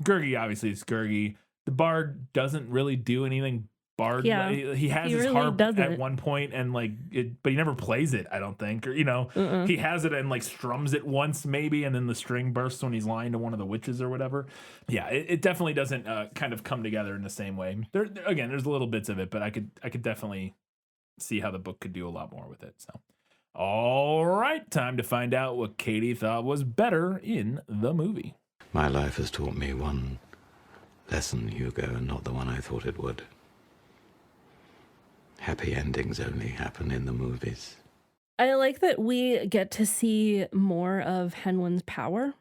Gurgi obviously is Gurgi. the bard doesn't really do anything bard. Yeah, he has he his really harp doesn't. at one point and like it, but he never plays it, I don't think. Or he has it and like strums it once maybe, and then the string bursts when he's lying to one of the witches or whatever. Yeah, it definitely doesn't kind of come together in the same way. Again, there's little bits of it, but I could definitely see how the book could do a lot more with it. So all right, time to find out what Katie thought was better in the movie. My life has taught me one lesson, Hugo, and not the one I thought it would. Happy endings only happen in the movies. I like that we get to see more of Hen Wen's power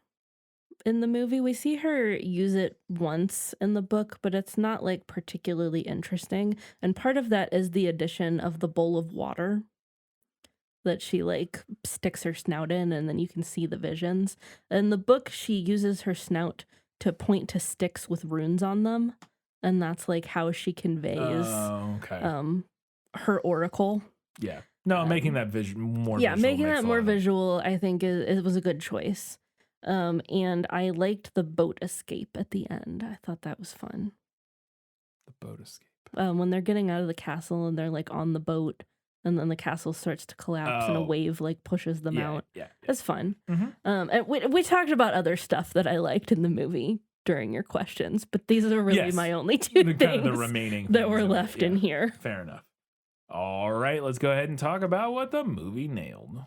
in the movie. We see her use it once in the book, but it's not like particularly interesting. And part of that is the addition of the bowl of water that she like sticks her snout in, and then you can see the visions. In the book, she uses her snout to point to sticks with runes on them, and that's like how she conveys her oracle. Yeah. No, making that more yeah, visual making makes that a more lot of- visual, I think it was a good choice. And I liked the boat escape at the end. I thought that was fun. The boat escape. When they're getting out of the castle and they're like on the boat, and then the castle starts to collapse and a wave like pushes them out. Yeah. It's fun. Mhm. And we talked about other stuff that I liked in the movie during your questions, but these are really Yes. my only two Kind things of the remaining that things were of it, left in yeah. here. Fair enough. All right, let's go ahead and talk about what the movie nailed.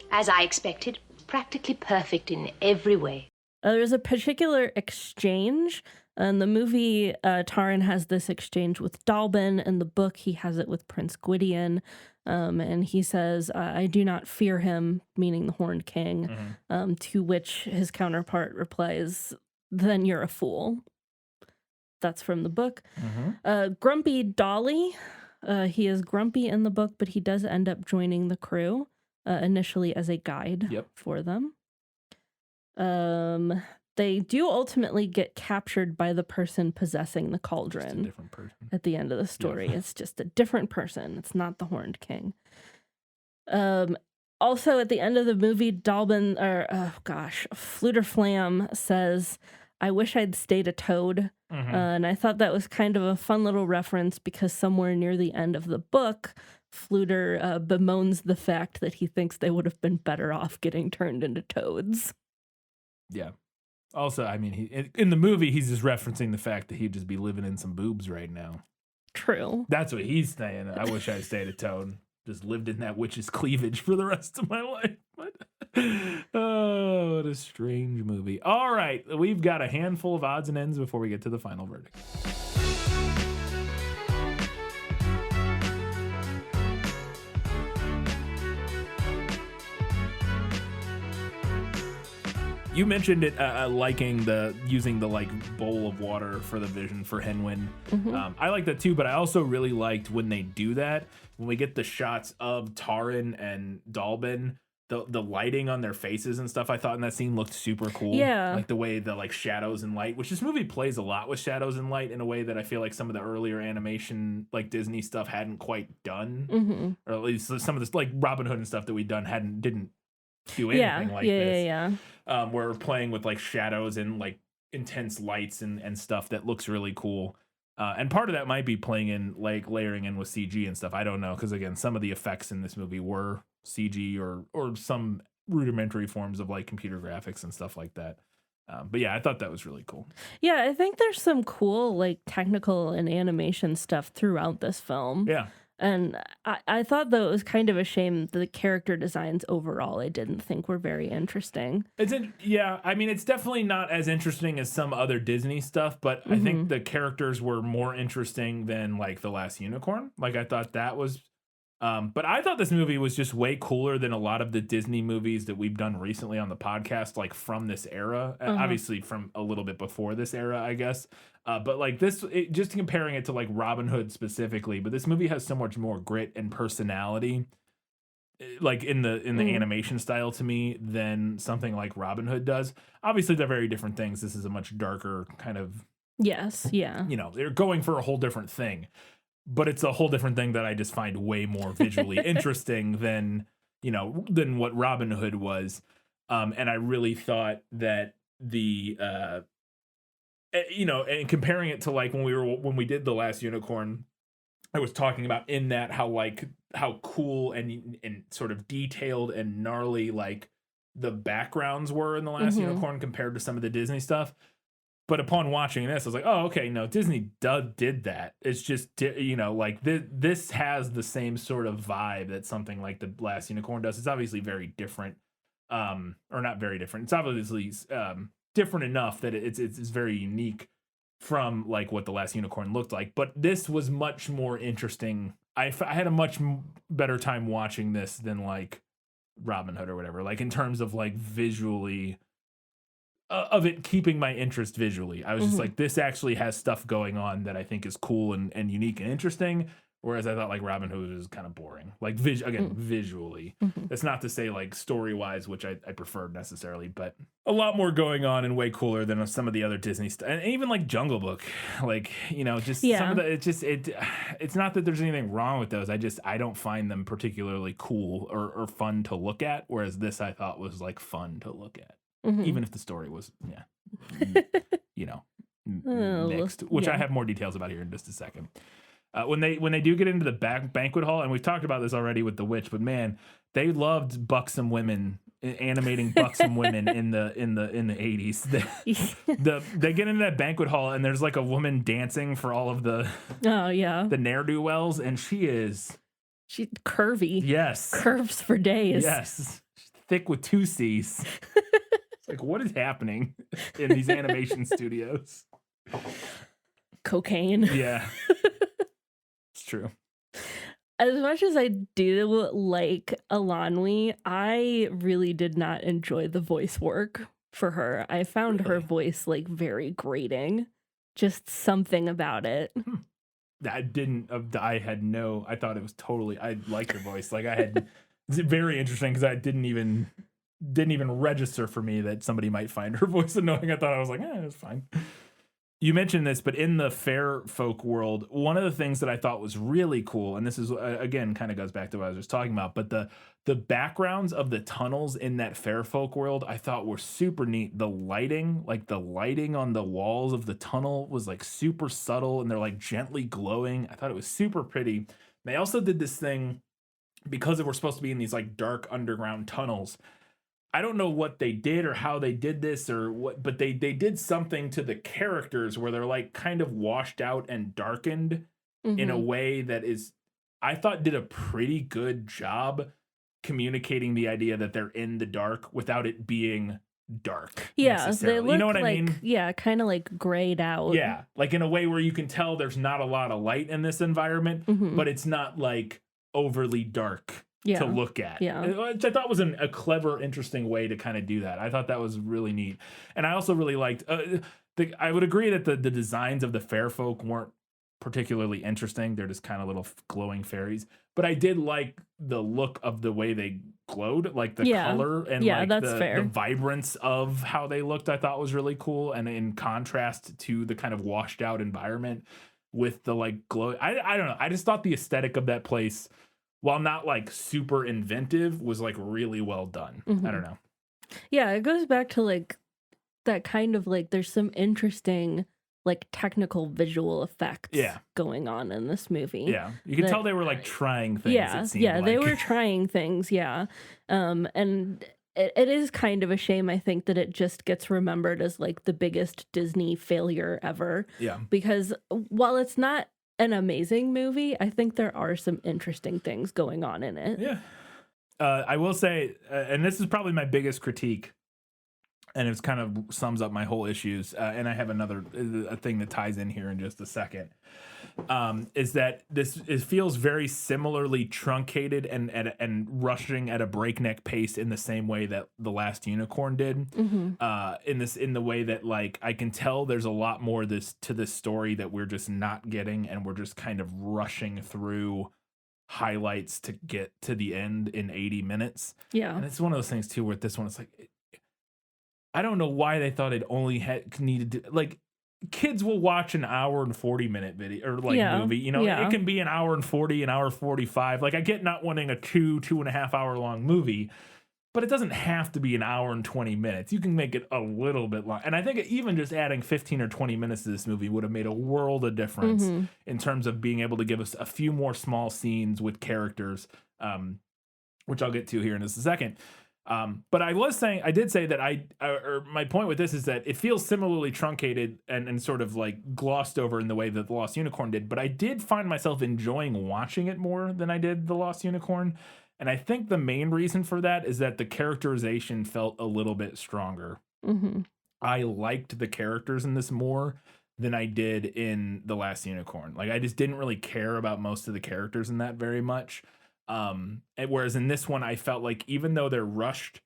As I expected, practically perfect in every way. There's a particular exchange. In the movie, Taran has this exchange with Dalbin. In the book, he has it with Prince Gwydion. And he says, I do not fear him, meaning the Horned King, to which his counterpart replies, then you're a fool. That's from the book. Grumpy Dolly, he is grumpy in the book, but he does end up joining the crew, initially as a guide for them. They do ultimately get captured by the person possessing the cauldron. Just a different person. At the end of the story. It's just a different person. It's not the Horned King. Also, at the end of the movie, Dalbin, Fluter Flam says, I wish I'd stayed a toad. And I thought that was kind of a fun little reference because somewhere near the end of the book, Fluter bemoans the fact that he thinks they would have been better off getting turned into toads. Yeah. Also, I mean, in the movie, he's just referencing the fact that he'd just be living in some boobs right now. True. That's what he's saying. I wish I'd stayed a toad. Just lived in that witch's cleavage for the rest of my life. But, oh, what a strange movie. All right, we've got a handful of odds and ends before we get to the final verdict. You mentioned it liking using the like bowl of water for the vision for Hen Wen. I like that too, but I also really liked when they do that, when we get the shots of Taran and Dalbin, the lighting on their faces and stuff. I thought in that scene looked super cool. Yeah, like the way the like shadows and light, which this movie plays a lot with shadows and light in a way that I feel like some of the earlier animation like Disney stuff hadn't quite done, or at least some of this like Robin Hood and stuff that we'd done didn't do anything like this. We're playing with like shadows and like intense lights and stuff that looks really cool. And part of that might be playing in like layering in with CG and stuff. I don't know, because again, some of the effects in this movie were CG or some rudimentary forms of like computer graphics and stuff like that. But yeah, I thought that was really cool. Yeah, I think there's some cool like technical and animation stuff throughout this film. Yeah. And I thought, though, it was kind of a shame the character designs overall I didn't think were very interesting. I mean, it's definitely not as interesting as some other Disney stuff, but I think the characters were more interesting than, like, The Last Unicorn. Like, I thought that was... but I thought this movie was just way cooler than a lot of the Disney movies that we've done recently on the podcast, like, from this era. Obviously, from a little bit before this era, I guess. But like this, just comparing it to like Robin Hood specifically, but this movie has so much more grit and personality, like in the animation style to me, than something like Robin Hood does. Obviously, they're very different things. This is a much darker kind of. Yes. Yeah. You know, they're going for a whole different thing, but it's a whole different thing that I just find way more visually interesting than what Robin Hood was. And I really thought that the you know, and comparing it to like when we did The Last Unicorn, I was talking about in that how cool and sort of detailed and gnarly like the backgrounds were in The Last Unicorn compared to some of the Disney stuff. But upon watching this, I was like, oh, okay, no, Disney did that. It's just, you know, like this has the same sort of vibe that something like The Last Unicorn does. It's obviously very different, or not very different. It's obviously different enough that it's very unique from like what The Last Unicorn looked like. But this was much more interesting. I had a much better time watching this than like Robin Hood or whatever. Like in terms of like visually. Of it keeping my interest visually. I was just like, this actually has stuff going on that I think is cool and unique and interesting. Whereas I thought like Robin Hood was kind of boring. Like visually. That's not to say like story wise, which I preferred necessarily, but a lot more going on and way cooler than some of the other Disney stuff. And even like Jungle Book, like, you know, just some of the, it's not that there's anything wrong with those. I don't find them particularly cool or fun to look at. Whereas this I thought was like fun to look at. Even if the story was, you know, mixed, which I have more details about here in just a second. When they do get into the banquet hall, and we've talked about this already with The Witch, but man, they loved buxom women, animating buxom women in the 80s. They get into that banquet hall, and there's like a woman dancing for all of the the ne'er-do-wells, and she's curvy. Yes, curves for days. Yes, she's thick with 2 C's. Like, what is happening in these animation studios? Cocaine. Yeah. It's true. As much as I do like Alanwi, I really did not enjoy the voice work for her. I found her voice like very grating. Just something about it. I thought it was totally, I liked her voice. Like it's very interesting because I didn't even register for me that somebody might find her voice annoying. I thought I was like, it's fine. You mentioned this, but in the fair folk world, one of the things that I thought was really cool, and this is again kind of goes back to what I was just talking about, but the backgrounds of the tunnels in that fair folk world I thought were super neat. The lighting on the walls of the tunnel was like super subtle, and they're like gently glowing. I thought it was super pretty. They also did this thing because we're supposed to be in these like dark underground tunnels. I don't know what they did or how they did this or what, but they did something to the characters where they're like kind of washed out and darkened in a way that is, I thought, did a pretty good job communicating the idea that they're in the dark without it being dark. Yeah, they look, you know what like, I mean? Yeah, kind of like grayed out. Yeah, like in a way where you can tell there's not a lot of light in this environment, but it's not like overly dark. To look at, which I thought was a clever, interesting way to kind of do that. I thought that was really neat, and I also really liked. I would agree that the designs of the fair folk weren't particularly interesting. They're just kind of little glowing fairies, but I did like the look of the way they glowed, like the color and like the vibrance of how they looked. I thought was really cool, and in contrast to the kind of washed out environment with the like glow. I don't know. I just thought the aesthetic of that place, while not like super inventive, was like really well done. I don't know. Yeah, it goes back to like that kind of like there's some interesting like technical visual effects going on in this movie. Yeah. You can tell they were like trying things. They were trying things, and it is kind of a shame, I think, that it just gets remembered as like the biggest Disney failure ever. Yeah. Because while it's not an amazing movie, I think there are some interesting things going on in it. Yeah. I will say, and this is probably my biggest critique, and it's kind of sums up my whole issues, and I have a thing that ties in here in just a second, is that it feels very similarly truncated and rushing at a breakneck pace in the same way that The Last Unicorn did. In the way that like I can tell there's a lot more to this story that we're just not getting, and we're just kind of rushing through highlights to get to the end in 80 minutes. Yeah, and it's one of those things too where this one it's like, I don't know why they thought it only needed to, like, kids will watch an hour and 40-minute video or like movie, you know, it can be an hour and 40, an hour 45. Like, I get not wanting a 2.5 hour long movie, but it doesn't have to be an hour and 20 minutes. You can make it a little bit long. And I think even just adding 15 or 20 minutes to this movie would have made a world of difference in terms of being able to give us a few more small scenes with characters, which I'll get to here in just a second. But I did say that my point with this is that it feels similarly truncated and sort of like glossed over in the way that The Lost Unicorn did. But I did find myself enjoying watching it more than I did The Lost Unicorn. And I think the main reason for that is that the characterization felt a little bit stronger. I liked the characters in this more than I did in The Last Unicorn. Like, I just didn't really care about most of the characters in that very much. Whereas in this one, I felt like even though they're rushed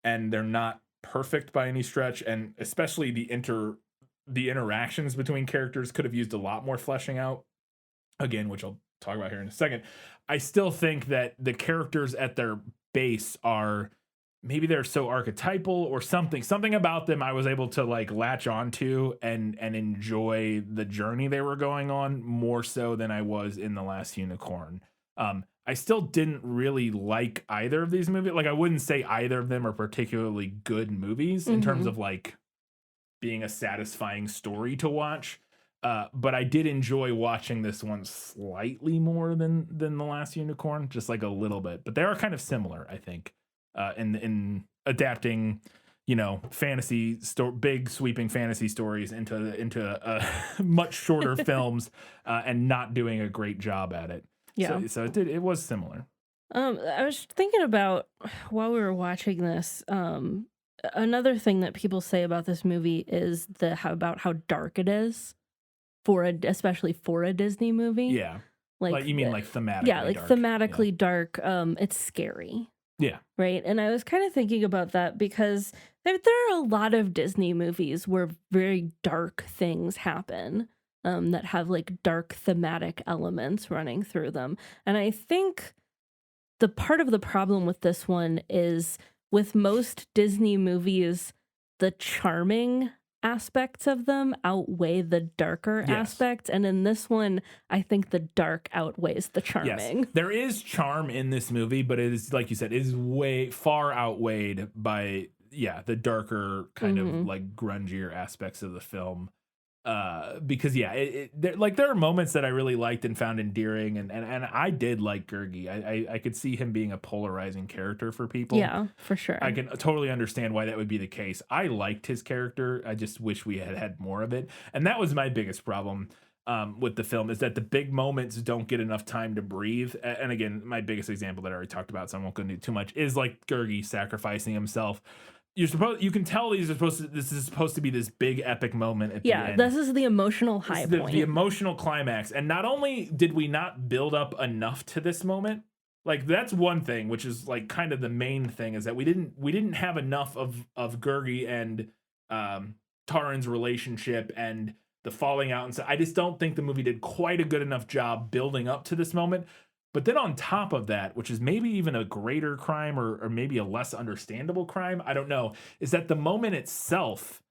and they're not perfect by any stretch, and especially the interactions between characters could have used a lot more fleshing out, again, which I'll talk about here in a second, I still think that the characters at their base are, maybe they're so archetypal or something about them I was able to like latch onto and enjoy the journey they were going on more so than I was in The Last Unicorn. I still didn't really like either of these movies. Like, I wouldn't say either of them are particularly good movies in terms of like being a satisfying story to watch. But I did enjoy watching this one slightly more than The Last Unicorn, just like a little bit. But they are kind of similar, I think, in adapting, big sweeping fantasy stories into much shorter films and not doing a great job at it. Yeah. So it was similar. I was thinking about, while we were watching this, another thing that people say about this movie is about how dark it is, especially for a Disney movie. Yeah. Like you mean like thematically Yeah, like dark. thematically dark. It's scary. Yeah. Right. And I was kind of thinking about that because there are a lot of Disney movies where very dark things happen. That have like dark thematic elements running through them. And I think the part of the problem with this one is, with most Disney movies, the charming aspects of them outweigh the darker aspects. And in this one, I think the dark outweighs the charming. Yes. There is charm in this movie, but it is, like you said, is way far outweighed by, the darker kind of like grungier aspects of the film. Because there are moments that I really liked and found endearing, and I did like Gurgi. I could see him being a polarizing character for people. Yeah, for sure. I can totally understand why that would be the case. I liked his character. I just wish we had more of it, and that was my biggest problem with the film, is that the big moments don't get enough time to breathe. And again, my biggest example that I already talked about, so I won't go into too much, is like Gurgi sacrificing himself. You can tell this is supposed to be this big epic moment at the end. This is the emotional high point. The emotional climax. And not only did we not build up enough to this moment, like that's one thing, which is like kind of the main thing, is that we didn't have enough of Gurgi and Taran's relationship and the falling out, and so I just don't think the movie did quite a good enough job building up to this moment. But then on top of that, which is maybe even a greater crime or maybe a less understandable crime, I don't know, is that the moment itself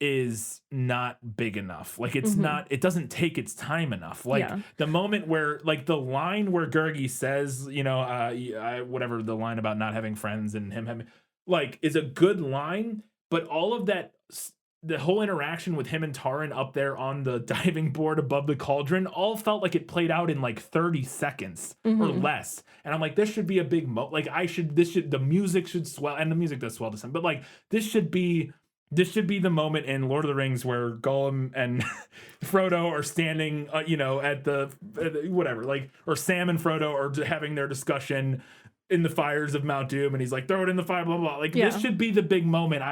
is not big enough. Like it's not, it doesn't take its time enough. Like the moment where, like the line where Gurgi says, whatever the line about not having friends and him having, like, is a good line, but all of that, the whole interaction with him and Taran up there on the diving board above the cauldron all felt like it played out in like 30 seconds or less. And I'm like, this should be a big the music should swell, and the music does swell to some, but like this should be the moment in Lord of the Rings where Gollum and Frodo are standing, at the whatever, like, or Sam and Frodo are having their discussion in the fires of Mount Doom, and he's like, throw it in the fire, blah, blah, blah. Like, this should be the big moment.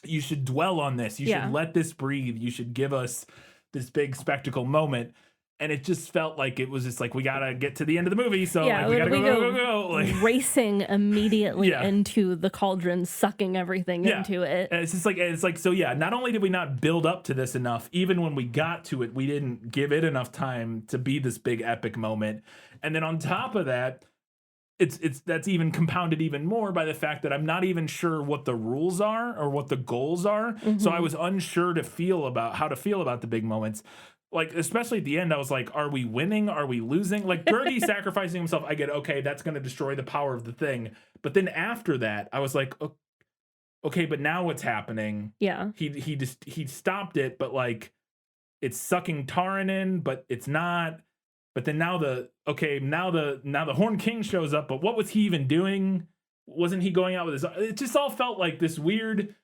You should dwell on this. You should let this breathe. You should give us this big spectacle moment. And it just felt like it was just like, we gotta get to the end of the movie, so we gotta go. Like, racing immediately into the cauldron, sucking everything into it. And it's like so. Yeah, not only did we not build up to this enough, even when we got to it, we didn't give it enough time to be this big epic moment. And then on top of that, that's even compounded even more by the fact that I'm not even sure what the rules are or what the goals are. So I was unsure how to feel about the big moments. like, especially at the end, I was like, are we winning? Are we losing? Like, Birdie sacrificing himself, I get, okay, that's going to destroy the power of the thing. But then after that, I was like, okay, but now what's happening? Yeah. He stopped it, but like, it's sucking Taran in, but it's not. But then now the Horn King shows up, but what was he even doing? Wasn't he going out with his? It just all felt like this weird.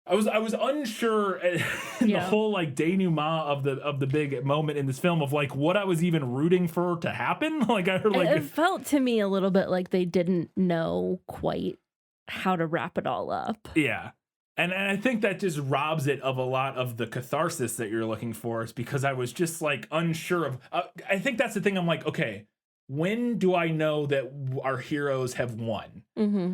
I was unsure in the whole like denouement of the big moment in this film of like what I was even rooting for to happen. Like it felt to me a little bit like they didn't know quite how to wrap it all up. Yeah. And I think that just robs it of a lot of the catharsis that you're looking for, is because I was just like unsure of. I think that's the thing. I'm like, okay, when do I know that our heroes have won? Mm-hmm.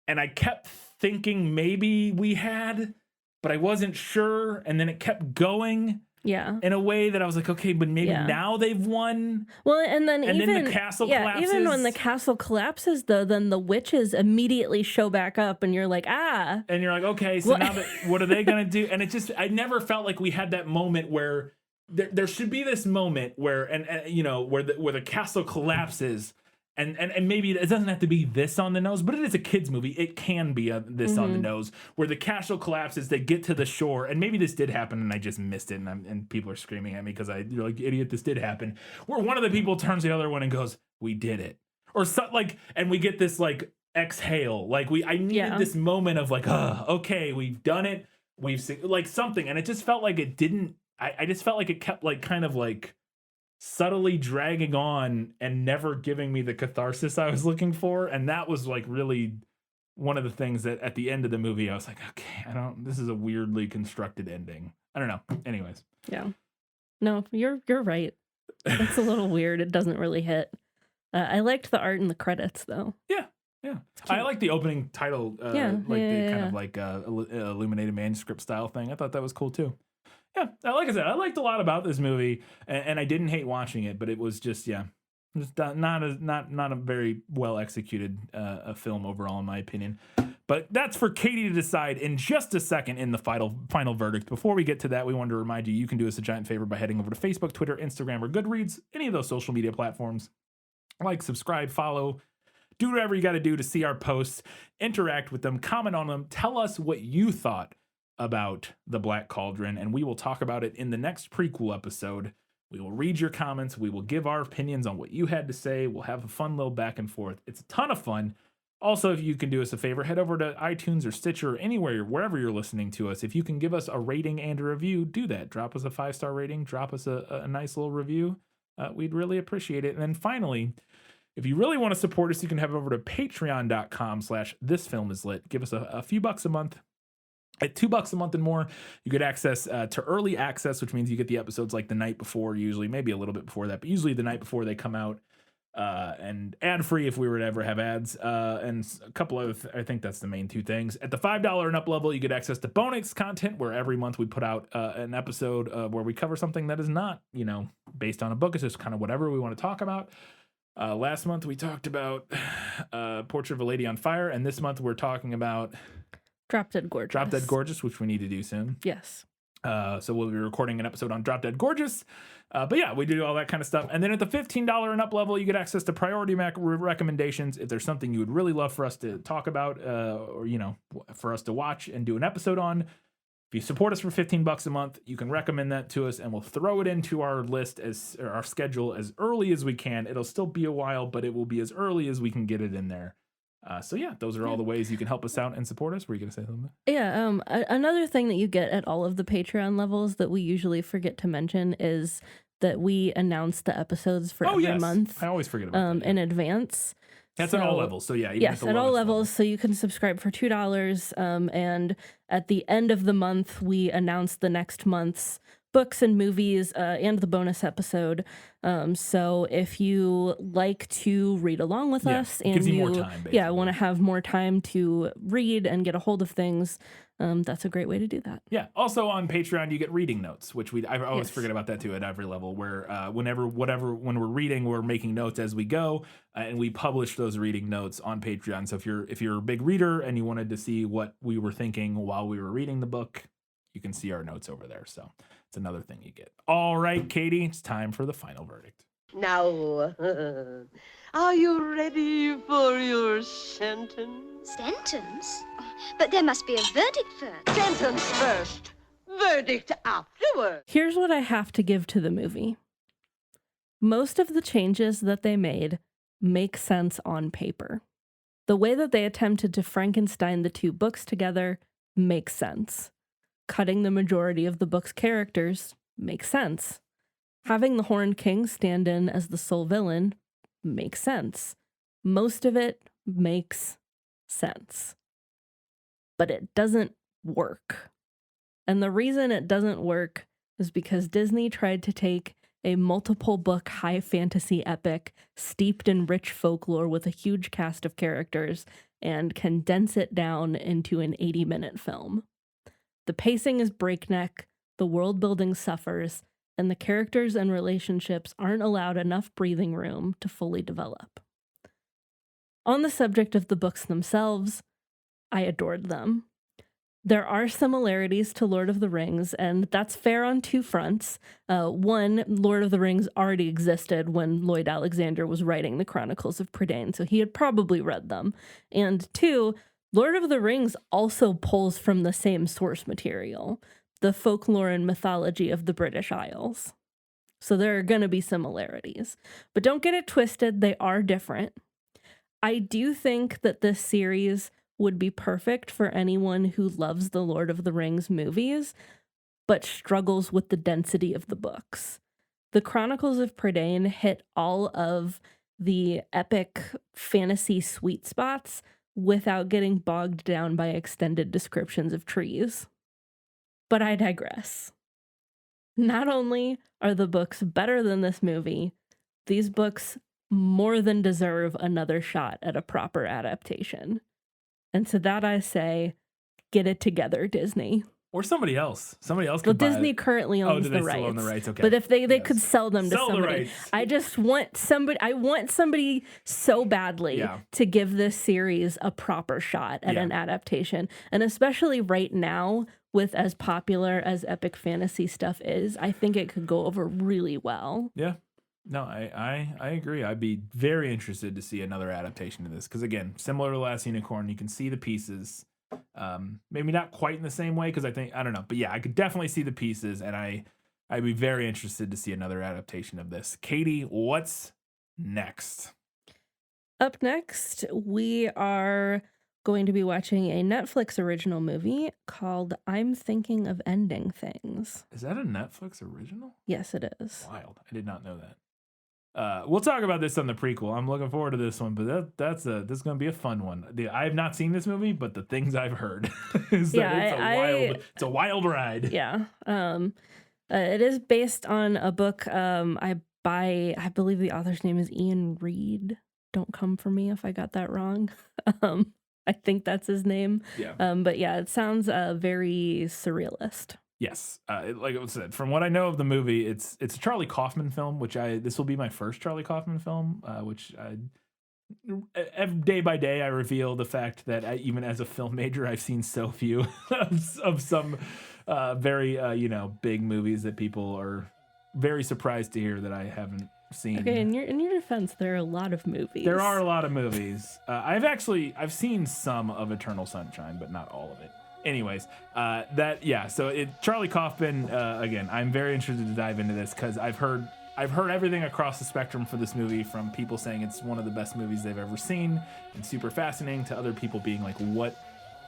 And I kept thinking maybe we had, but I wasn't sure. And then it kept going. Yeah. In a way that I was like, okay, but maybe now they've won. Well, and then the castle collapses. Even when the castle collapses, though, then the witches immediately show back up, and you're like, ah. And you're like, okay, so now what are they gonna do? And it just, I never felt like we had that moment where there should be this moment where, and you know, where the castle collapses. And maybe it doesn't have to be this on the nose, but it is a kid's movie. It can be this on the nose, where the castle collapses, they get to the shore, and maybe this did happen, and I just missed it, and people are screaming at me because you're like, idiot, this did happen. Where one of the people turns to the other one and goes, "We did it," or so, like, and we get this like exhale, like I needed this moment of like, okay, we've done it, we've like something, and it just felt like it didn't. I just felt like it kept like kind of like subtly dragging on and never giving me the catharsis I was looking for. And that was like really one of the things that at the end of the movie I was like, okay, this is a weirdly constructed ending. I don't know. Anyways. Yeah. No, you're right. It's a little weird. It doesn't really hit. I liked the art in the credits though. Yeah. I like the opening title, kind of like illuminated manuscript style thing. I thought that was cool too. Yeah, like I said, I liked a lot about this movie, and I didn't hate watching it, but it was just not a very well executed a film overall, in my opinion. But that's for Katie to decide in just a second in the final verdict. Before we get to that, we wanted to remind you can do us a giant favor by heading over to Facebook, Twitter, Instagram, or Goodreads, any of those social media platforms. Like, subscribe, follow. Do whatever you got to do to see our posts, interact with them, comment on them, tell us what you thought about the Black Cauldron, and we will talk about it in the next prequel episode. We will read your comments. We will give our opinions on what you had to say. We'll have a fun little back and forth. It's a ton of fun. Also, if you can do us a favor, head over to iTunes or Stitcher or anywhere, wherever you're listening to us. If you can give us a rating and a review, do that. Drop us a 5-star rating. Drop us a nice little review. We'd really appreciate it. And then finally, if you really want to support us, you can head over to patreon.com/thisfilmislit. Give us a few bucks a month. At $2 a month and more, you get access to early access, which means you get the episodes like the night before, usually, maybe a little bit before that, but usually the night before they come out, and ad-free if we were to ever have ads, and a couple other, I think that's the main two things. At the $5 and up level, you get access to bonus content, where every month we put out an episode where we cover something that is not, based on a book. It's just kind of whatever we want to talk about. Last month we talked about Portrait of a Lady on Fire, and this month we're talking about Drop Dead Gorgeous, which we need to do soon. Yes. So we'll be recording an episode on Drop Dead Gorgeous. But yeah, we do all that kind of stuff. And then at the $15 and up level, you get access to priority recommendations. If there's something you would really love for us to talk about, or, for us to watch and do an episode on, if you support us for $15 a month, you can recommend that to us, and we'll throw it into our list or our schedule as early as we can. It'll still be a while, but it will be as early as we can get it in there. So yeah, those are all the ways you can help us out and support us. Were you going to say something? Yeah. Another thing that you get at all of the Patreon levels that we usually forget to mention is that we announce the episodes for every month. I always forget about that. In advance. That's at all levels. So yeah. Yes, at all levels. So you can subscribe for $2. And at the end of the month, we announce the next month's books and movies and the bonus episode. So if you like to read along with us and you more time, want to have more time to read and get a hold of things, that's a great way to do that. Yeah. Also on Patreon, you get reading notes, which I always forget about that too at every level, where when we're reading, we're making notes as we go, and we publish those reading notes on Patreon. So if you're a big reader and you wanted to see what we were thinking while we were reading the book, you can see our notes over there. So It's another thing you get. All right, Katie, it's time for the final verdict. Now, are you ready for your sentence? Sentence? But there must be a verdict first. Sentence first, verdict afterward. Here's what I have to give to the movie. Most of the changes that they made make sense on paper. The way that they attempted to Frankenstein the two books together makes sense. Cutting the majority of the book's characters makes sense. Having the Horned King stand in as the sole villain makes sense. Most of it makes sense. But it doesn't work. And the reason it doesn't work is because Disney tried to take a multiple book high fantasy epic steeped in rich folklore with a huge cast of characters and condense it down into an 80-minute film. The pacing is breakneck, the world building suffers, and the characters and relationships aren't allowed enough breathing room to fully develop. On the subject of the books themselves, I adored them. There are similarities to Lord of the Rings, and that's fair on two fronts. One, Lord of the Rings already existed when Lloyd Alexander was writing the Chronicles of Prydain, so he had probably read them. And two, Lord of the Rings also pulls from the same source material, the folklore and mythology of the British Isles. So there are going to be similarities. But don't get it twisted, they are different. I do think that this series would be perfect for anyone who loves the Lord of the Rings movies, but struggles with the density of the books. The Chronicles of Prydain hit all of the epic fantasy sweet spots without getting bogged down by extended descriptions of trees. But I digress. Not only are the books better than this movie, these books more than deserve another shot at a proper adaptation. And to that I say, get it together, Disney. Or somebody else. Somebody else Well, could buy Disney it. currently owns do the they rights. still own the rights? Okay. But if they could sell them to Sell the somebody. rights. I just want somebody, I want somebody so badly to give this series a proper shot at an adaptation. And especially right now, with as popular as epic fantasy stuff is, I think it could go over really well. Yeah. No, I agree. I'd be very interested to see another adaptation of this. Because again, similar to Last Unicorn, you can see the pieces. Maybe not quite in the same way, because I don't know. But yeah, I could definitely see the pieces, and I'd be very interested to see another adaptation of this. Katie, what's next? Up next, we are going to be watching a Netflix original movie called I'm Thinking of Ending Things. Is that a Netflix original? Yes, it is. Wild. I did not know that. We'll talk about this on the prequel. I'm looking forward to this one, but this is going to be a fun one. I have not seen this movie, but the things I've heard is that it's a wild ride. Yeah. It is based on a book I believe the author's name is Ian Reid. Don't come for me if I got that wrong. I think that's his name. Yeah. But yeah, it sounds very surrealist. Yes, like I said, from what I know of the movie, it's a Charlie Kaufman film, which this will be my first Charlie Kaufman film, which day by day I reveal the fact that even as a film major, I've seen so few of some very big movies that people are very surprised to hear that I haven't seen. Okay, in your defense, there are a lot of movies. There are a lot of movies. I've seen some of Eternal Sunshine, but not all of it. Anyways, so Charlie Kaufman, again, I'm very interested to dive into this because I've heard everything across the spectrum for this movie, from people saying it's one of the best movies they've ever seen and super fascinating, to other people being like, what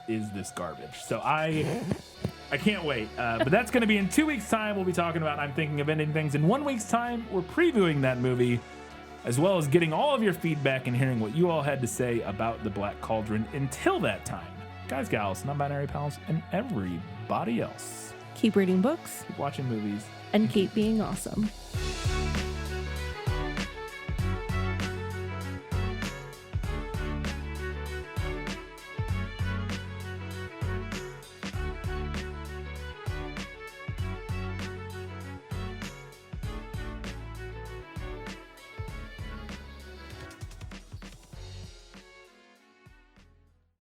is this garbage? So I can't wait. But that's going to be in 2 weeks' time. We'll be talking about I'm Thinking of Ending Things. In 1 week's time, we're previewing that movie, as well as getting all of your feedback and hearing what you all had to say about the Black Cauldron. Until that time, guys, gals, non-binary pals, and everybody else, keep reading books, keep watching movies, and keep being awesome.